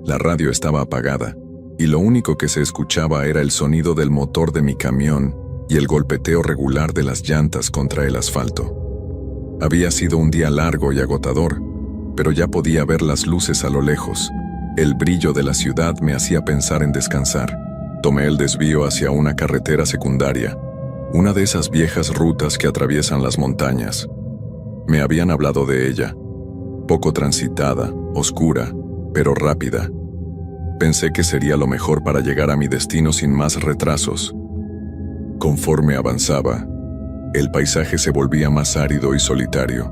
La radio estaba apagada, y lo único que se escuchaba era el sonido del motor de mi camión y el golpeteo regular de las llantas contra el asfalto. Había sido un día largo y agotador, pero ya podía ver las luces a lo lejos. El brillo de la ciudad me hacía pensar en descansar. Tomé el desvío hacia una carretera secundaria, una de esas viejas rutas que atraviesan las montañas. Me habían hablado de ella. Poco transitada, oscura, pero rápida. Pensé que sería lo mejor para llegar a mi destino sin más retrasos. Conforme avanzaba, el paisaje se volvía más árido y solitario.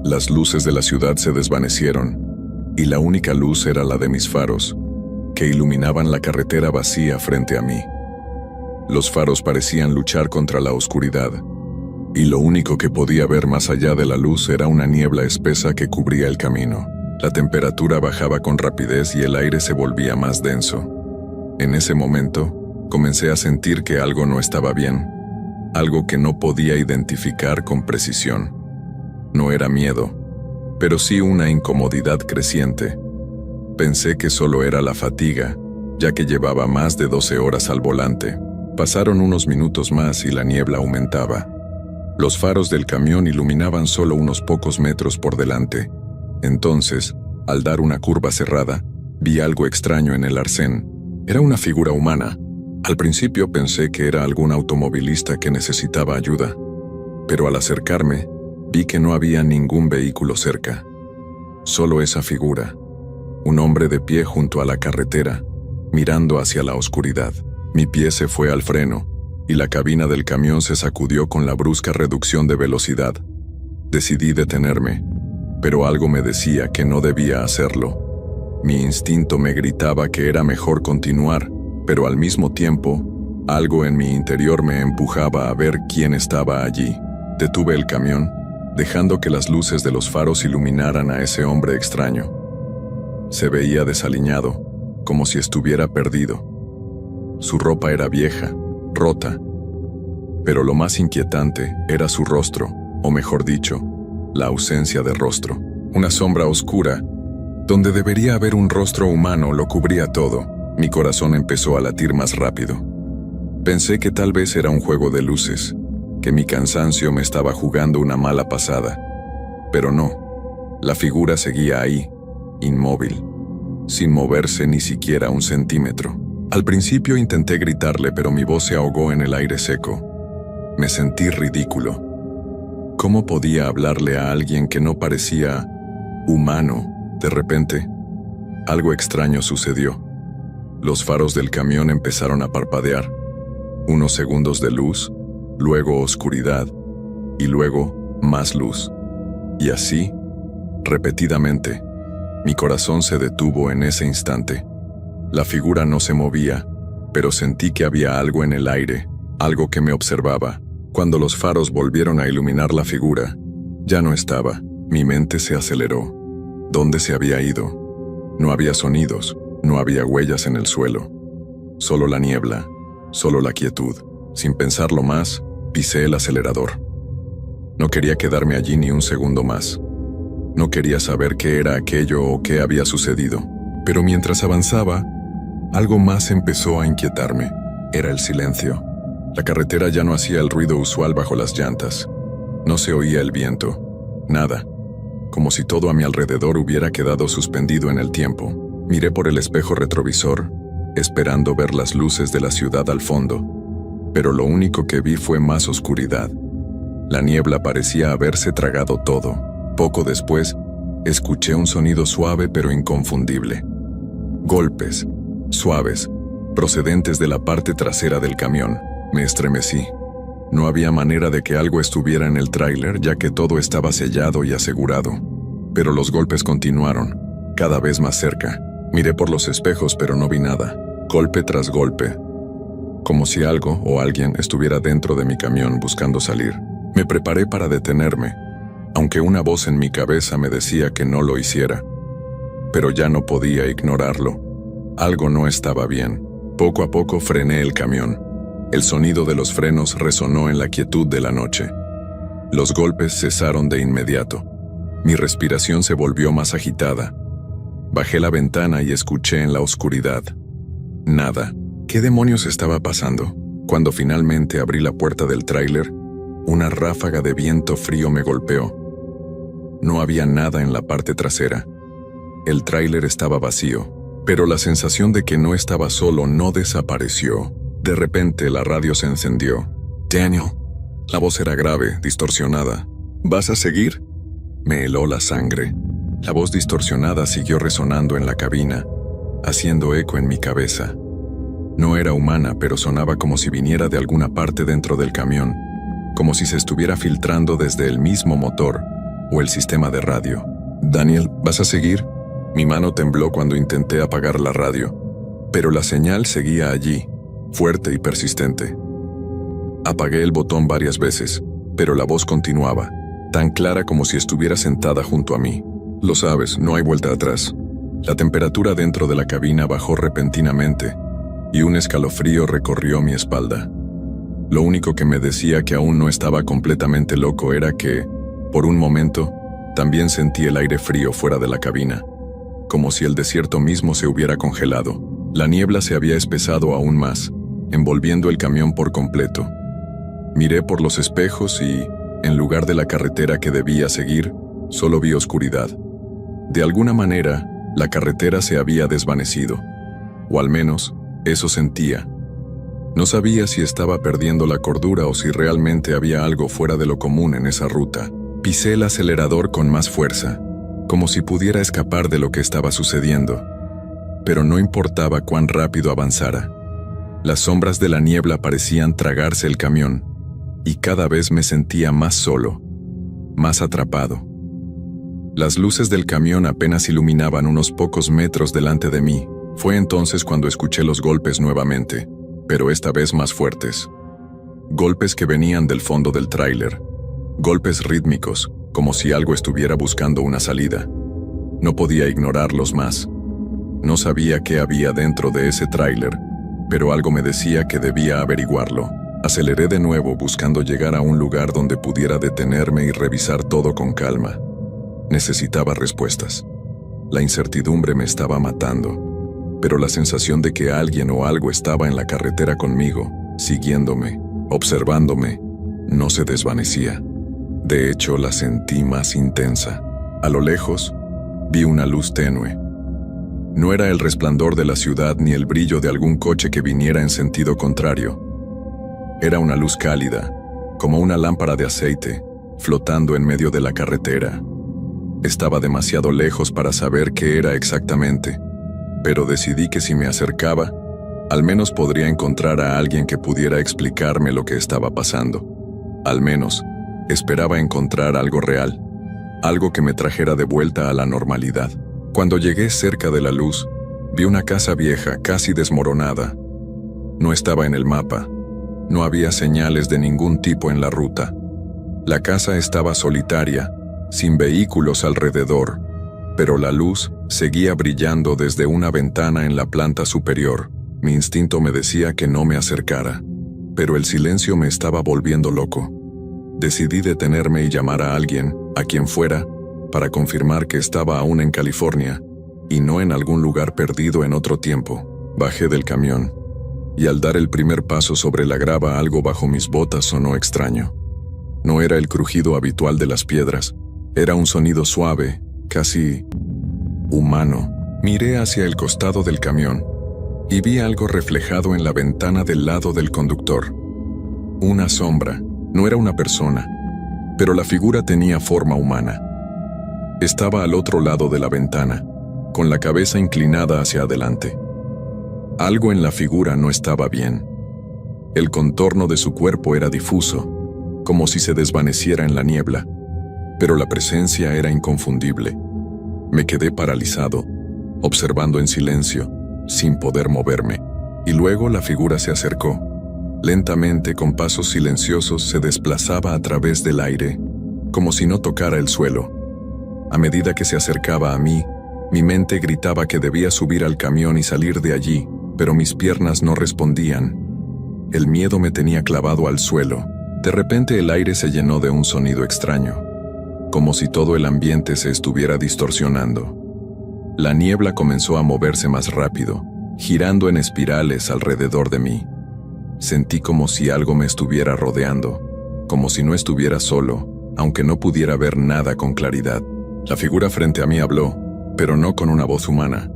Las luces de la ciudad se desvanecieron, y la única luz era la de mis faros, que iluminaban la carretera vacía frente a mí. Los faros parecían luchar contra la oscuridad, y lo único que podía ver más allá de la luz era una niebla espesa que cubría el camino. La temperatura bajaba con rapidez y el aire se volvía más denso. En ese momento, comencé a sentir que algo no estaba bien, algo que no podía identificar con precisión. No era miedo, pero sí una incomodidad creciente. Pensé que solo era la fatiga, ya que llevaba más de 12 horas al volante. Pasaron unos minutos más y la niebla aumentaba. Los faros del camión iluminaban solo unos pocos metros por delante. Entonces, al dar una curva cerrada, vi algo extraño en el arcén. Era una figura humana. Al principio pensé que era algún automovilista que necesitaba ayuda, pero al acercarme, vi que no había ningún vehículo cerca. Solo esa figura, un hombre de pie junto a la carretera, mirando hacia la oscuridad. Mi pie se fue al freno, y la cabina del camión se sacudió con la brusca reducción de velocidad. Decidí detenerme, pero algo me decía que no debía hacerlo. Mi instinto me gritaba que era mejor continuar, pero al mismo tiempo, algo en mi interior me empujaba a ver quién estaba allí. Detuve el camión, dejando que las luces de los faros iluminaran a ese hombre extraño. Se veía desaliñado, como si estuviera perdido. Su ropa era vieja, rota, pero lo más inquietante era su rostro, o mejor dicho, la ausencia de rostro. Una sombra oscura, donde debería haber un rostro humano, lo cubría todo. Mi corazón empezó a latir más rápido. Pensé que tal vez era un juego de luces, que mi cansancio me estaba jugando una mala pasada. Pero no. La figura seguía ahí, inmóvil, sin moverse ni siquiera un centímetro. Al principio intenté gritarle, pero mi voz se ahogó en el aire seco. Me sentí ridículo. ¿Cómo podía hablarle a alguien que no parecía humano? De repente, algo extraño sucedió. Los faros del camión empezaron a parpadear. Unos segundos de luz, luego oscuridad, y luego más luz. Y así, repetidamente. Mi corazón se detuvo en ese instante. La figura no se movía, pero sentí que había algo en el aire, algo que me observaba. Cuando los faros volvieron a iluminar la figura, ya no estaba. Mi mente se aceleró. ¿Dónde se había ido? No había sonidos, no había huellas en el suelo. Solo la niebla, solo la quietud. Sin pensarlo más, pisé el acelerador. No quería quedarme allí ni un segundo más. No quería saber qué era aquello o qué había sucedido. Pero mientras avanzaba, algo más empezó a inquietarme. Era el silencio. La carretera ya no hacía el ruido usual bajo las llantas. No se oía el viento. Nada. Como si todo a mi alrededor hubiera quedado suspendido en el tiempo. Miré por el espejo retrovisor, esperando ver las luces de la ciudad al fondo. Pero lo único que vi fue más oscuridad. La niebla parecía haberse tragado todo. Poco después, escuché un sonido suave pero inconfundible. Golpes, suaves, procedentes de la parte trasera del camión. Me estremecí. No había manera de que algo estuviera en el tráiler, ya que todo estaba sellado y asegurado. Pero los golpes continuaron, cada vez más cerca. Miré por los espejos, pero no vi nada. Golpe tras golpe, como si algo o alguien estuviera dentro de mi camión buscando salir. Me preparé para detenerme, aunque una voz en mi cabeza me decía que no lo hiciera. Pero ya no podía ignorarlo. Algo no estaba bien. Poco a poco frené el camión. El sonido de los frenos resonó en la quietud de la noche. Los golpes cesaron de inmediato. Mi respiración se volvió más agitada. Bajé la ventana y escuché en la oscuridad. Nada. ¿Qué demonios estaba pasando? Cuando finalmente abrí la puerta del tráiler, una ráfaga de viento frío me golpeó. No había nada en la parte trasera. El tráiler estaba vacío, pero la sensación de que no estaba solo no desapareció. De repente la radio se encendió. «Daniel». La voz era grave, distorsionada. «¿Vas a seguir?». Me heló la sangre. La voz distorsionada siguió resonando en la cabina, haciendo eco en mi cabeza. No era humana, pero sonaba como si viniera de alguna parte dentro del camión, como si se estuviera filtrando desde el mismo motor o el sistema de radio. «Daniel, ¿vas a seguir?». Mi mano tembló cuando intenté apagar la radio, pero la señal seguía allí, fuerte y persistente. Apagué el botón varias veces, pero la voz continuaba, tan clara como si estuviera sentada junto a mí. «Lo sabes, no hay vuelta atrás». La temperatura dentro de la cabina bajó repentinamente, y un escalofrío recorrió mi espalda. Lo único que me decía que aún no estaba completamente loco era que, por un momento, también sentí el aire frío fuera de la cabina, como si el desierto mismo se hubiera congelado. La niebla se había espesado aún más, envolviendo el camión por completo. Miré por los espejos y, en lugar de la carretera que debía seguir, solo vi oscuridad. De alguna manera, la carretera se había desvanecido, o al menos, eso sentía. No sabía si estaba perdiendo la cordura o si realmente había algo fuera de lo común en esa ruta. Pisé el acelerador con más fuerza, como si pudiera escapar de lo que estaba sucediendo. Pero no importaba cuán rápido avanzara. Las sombras de la niebla parecían tragarse el camión, y cada vez me sentía más solo, más atrapado. Las luces del camión apenas iluminaban unos pocos metros delante de mí. Fue entonces cuando escuché los golpes nuevamente, pero esta vez más fuertes. Golpes que venían del fondo del tráiler. Golpes rítmicos, como si algo estuviera buscando una salida. No podía ignorarlos más. No sabía qué había dentro de ese tráiler, pero algo me decía que debía averiguarlo. Aceleré de nuevo buscando llegar a un lugar donde pudiera detenerme y revisar todo con calma. Necesitaba respuestas. La incertidumbre me estaba matando, pero la sensación de que alguien o algo estaba en la carretera conmigo, siguiéndome, observándome, no se desvanecía. De hecho, la sentí más intensa. A lo lejos, vi una luz tenue. No era el resplandor de la ciudad ni el brillo de algún coche que viniera en sentido contrario. Era una luz cálida, como una lámpara de aceite, flotando en medio de la carretera. Estaba demasiado lejos para saber qué era exactamente, pero decidí que si me acercaba, al menos podría encontrar a alguien que pudiera explicarme lo que estaba pasando. Al menos, esperaba encontrar algo real, algo que me trajera de vuelta a la normalidad. Cuando llegué cerca de la luz, vi una casa vieja, casi desmoronada. No estaba en el mapa. No había señales de ningún tipo en la ruta. La casa estaba solitaria, sin vehículos alrededor, pero la luz seguía brillando desde una ventana en la planta superior. Mi instinto me decía que no me acercara, pero el silencio me estaba volviendo loco. Decidí detenerme y llamar a alguien, a quien fuera, para confirmar que estaba aún en California y no en algún lugar perdido en otro tiempo. Bajé del camión, y al dar el primer paso sobre la grava algo bajo mis botas sonó extraño. No era el crujido habitual de las piedras, era un sonido suave, casi humano. Miré hacia el costado del camión y vi algo reflejado en la ventana del lado del conductor. Una sombra, no era una persona, pero la figura tenía forma humana. Estaba al otro lado de la ventana, con la cabeza inclinada hacia adelante. Algo en la figura no estaba bien. El contorno de su cuerpo era difuso, como si se desvaneciera en la niebla, pero la presencia era inconfundible. Me quedé paralizado, observando en silencio, sin poder moverme, y luego la figura se acercó. Lentamente, con pasos silenciosos, se desplazaba a través del aire, como si no tocara el suelo. A medida que se acercaba a mí, mi mente gritaba que debía subir al camión y salir de allí, pero mis piernas no respondían. El miedo me tenía clavado al suelo. De repente el aire se llenó de un sonido extraño, como si todo el ambiente se estuviera distorsionando. La niebla comenzó a moverse más rápido, girando en espirales alrededor de mí. Sentí como si algo me estuviera rodeando, como si no estuviera solo, aunque no pudiera ver nada con claridad. La figura frente a mí habló, pero no con una voz humana.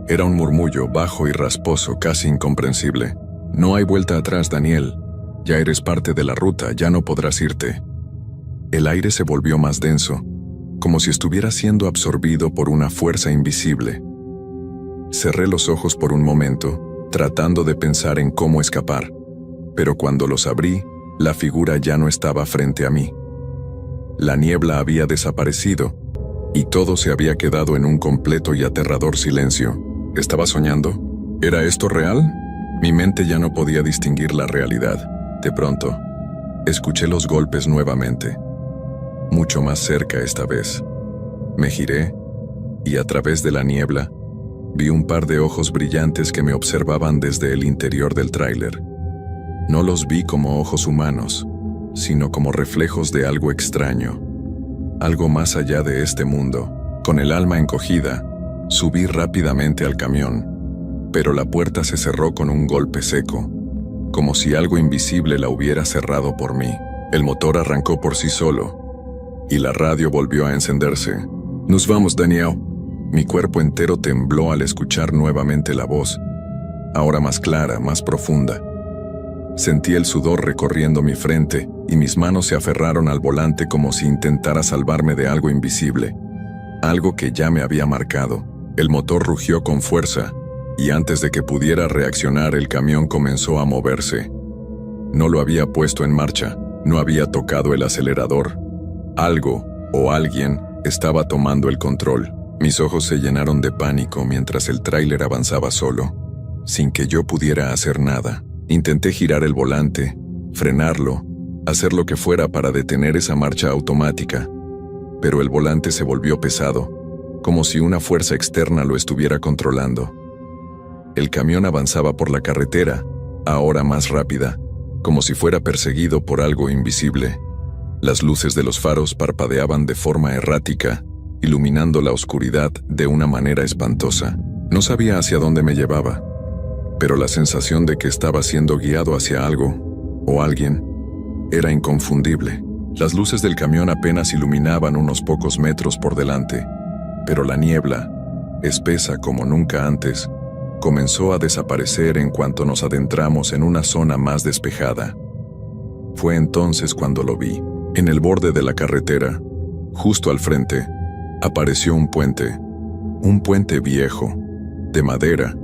Era un murmullo bajo y rasposo, casi incomprensible. No hay vuelta atrás, Daniel. Ya eres parte de la ruta, ya no podrás irte. El aire se volvió más denso, como si estuviera siendo absorbido por una fuerza invisible. Cerré los ojos por un momento, tratando de pensar en cómo escapar, pero cuando los abrí, la figura ya no estaba frente a mí. La niebla había desaparecido, y todo se había quedado en un completo y aterrador silencio. ¿Estaba soñando? ¿Era esto real? Mi mente ya no podía distinguir la realidad. De pronto, escuché los golpes nuevamente, mucho más cerca esta vez. Me giré, y a través de la niebla, vi un par de ojos brillantes que me observaban desde el interior del tráiler. No los vi como ojos humanos, sino como reflejos de algo extraño, algo más allá de este mundo. Con el alma encogida, subí rápidamente al camión, pero la puerta se cerró con un golpe seco, como si algo invisible la hubiera cerrado por mí. El motor arrancó por sí solo, y la radio volvió a encenderse. «Nos vamos, Daniel». Mi cuerpo entero tembló al escuchar nuevamente la voz, ahora más clara, más profunda. Sentí el sudor recorriendo mi frente y mis manos se aferraron al volante como si intentara salvarme de algo invisible, algo que ya me había marcado. El motor rugió con fuerza y antes de que pudiera reaccionar el camión comenzó a moverse. No lo había puesto en marcha, no había tocado el acelerador. Algo o alguien estaba tomando el control. Mis ojos se llenaron de pánico mientras el tráiler avanzaba solo, sin que yo pudiera hacer nada. Intenté girar el volante, frenarlo, hacer lo que fuera para detener esa marcha automática, pero el volante se volvió pesado, como si una fuerza externa lo estuviera controlando. El camión avanzaba por la carretera, ahora más rápida, como si fuera perseguido por algo invisible. Las luces de los faros parpadeaban de forma errática, iluminando la oscuridad de una manera espantosa. No sabía hacia dónde me llevaba, pero la sensación de que estaba siendo guiado hacia algo, o alguien, era inconfundible. Las luces del camión apenas iluminaban unos pocos metros por delante, pero la niebla, espesa como nunca antes, comenzó a desaparecer en cuanto nos adentramos en una zona más despejada. Fue entonces cuando lo vi. En el borde de la carretera, justo al frente, apareció un puente viejo, de madera,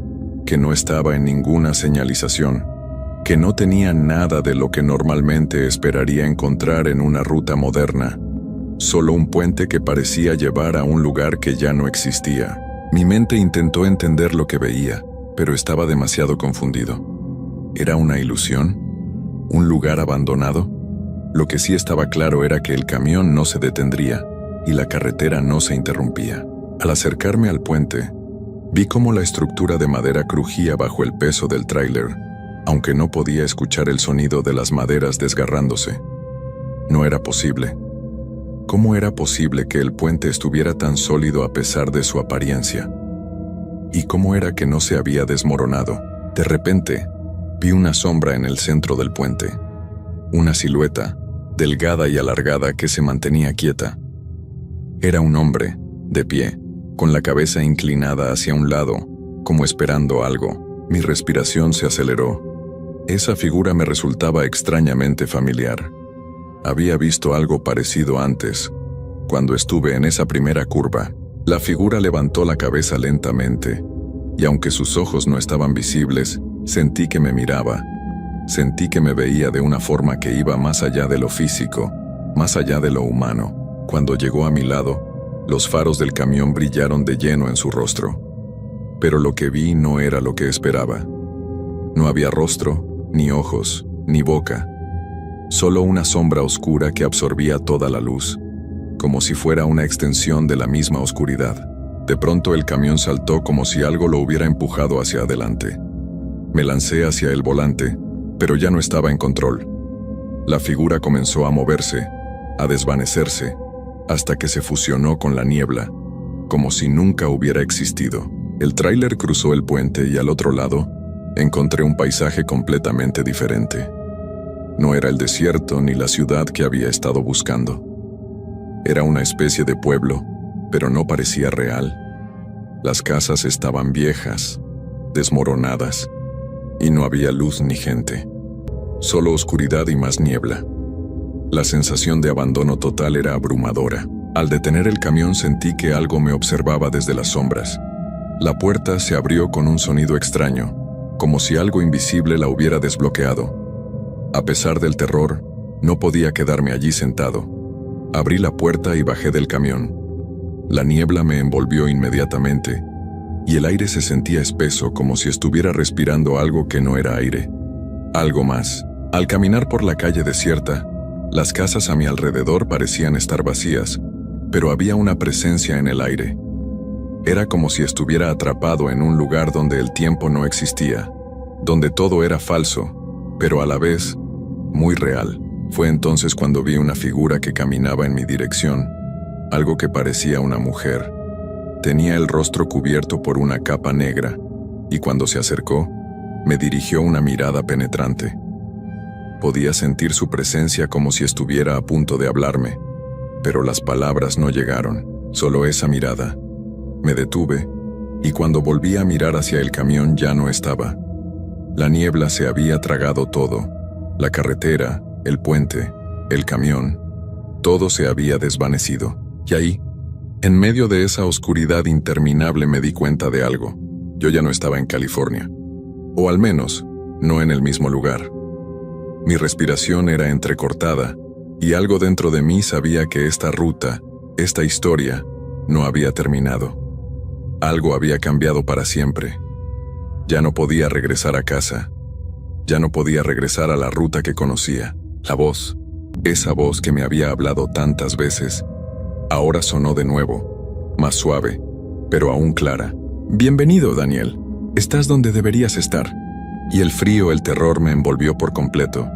que no estaba en ninguna señalización, que no tenía nada de lo que normalmente esperaría encontrar en una ruta moderna, solo un puente que parecía llevar a un lugar que ya no existía. Mi mente intentó entender lo que veía, pero estaba demasiado confundido. ¿Era una ilusión? ¿Un lugar abandonado? Lo que sí estaba claro era que el camión no se detendría y la carretera no se interrumpía. Al acercarme al puente, vi cómo la estructura de madera crujía bajo el peso del tráiler, aunque no podía escuchar el sonido de las maderas desgarrándose. No era posible. ¿Cómo era posible que el puente estuviera tan sólido a pesar de su apariencia? ¿Y cómo era que no se había desmoronado? De repente, vi una sombra en el centro del puente. Una silueta, delgada y alargada, que se mantenía quieta. Era un hombre, de pie, con la cabeza inclinada hacia un lado, como esperando algo. Mi respiración se aceleró. Esa figura me resultaba extrañamente familiar. Había visto algo parecido antes, cuando estuve en esa primera curva. La figura levantó la cabeza lentamente, y aunque sus ojos no estaban visibles, sentí que me miraba. Sentí que me veía de una forma que iba más allá de lo físico, más allá de lo humano. Cuando llegó a mi lado, los faros del camión brillaron de lleno en su rostro. Pero lo que vi no era lo que esperaba. No había rostro, ni ojos, ni boca. Solo una sombra oscura que absorbía toda la luz, como si fuera una extensión de la misma oscuridad. De pronto el camión saltó como si algo lo hubiera empujado hacia adelante. Me lancé hacia el volante, pero ya no estaba en control. La figura comenzó a moverse, a desvanecerse, hasta que se fusionó con la niebla, como si nunca hubiera existido. El tráiler cruzó el puente y al otro lado, encontré un paisaje completamente diferente. No era el desierto ni la ciudad que había estado buscando. Era una especie de pueblo, pero no parecía real. Las casas estaban viejas, desmoronadas, y no había luz ni gente. Solo oscuridad y más niebla. La sensación de abandono total era abrumadora. Al detener el camión sentí que algo me observaba desde las sombras. La puerta se abrió con un sonido extraño, como si algo invisible la hubiera desbloqueado. A pesar del terror, no podía quedarme allí sentado. Abrí la puerta y bajé del camión. La niebla me envolvió inmediatamente, y el aire se sentía espeso, como si estuviera respirando algo que no era aire. Algo más. Al caminar por la calle desierta, las casas a mi alrededor parecían estar vacías, pero había una presencia en el aire. Era como si estuviera atrapado en un lugar donde el tiempo no existía, donde todo era falso, pero a la vez, muy real. Fue entonces cuando vi una figura que caminaba en mi dirección, algo que parecía una mujer. Tenía el rostro cubierto por una capa negra, y cuando se acercó, me dirigió una mirada penetrante. Podía sentir su presencia como si estuviera a punto de hablarme, pero las palabras no llegaron, solo esa mirada. Me detuve, y cuando volví a mirar hacia el camión ya no estaba. La niebla se había tragado todo, la carretera, el puente, el camión, todo se había desvanecido. Y ahí, en medio de esa oscuridad interminable, me di cuenta de algo. Yo ya no estaba en California, o al menos, no en el mismo lugar. Mi respiración era entrecortada, y algo dentro de mí sabía que esta ruta, esta historia, no había terminado. Algo había cambiado para siempre. Ya no podía regresar a casa. Ya no podía regresar a la ruta que conocía. La voz, esa voz que me había hablado tantas veces, ahora sonó de nuevo, más suave, pero aún clara. «Bienvenido, Daniel. Estás donde deberías estar». Y el frío, el terror me envolvió por completo.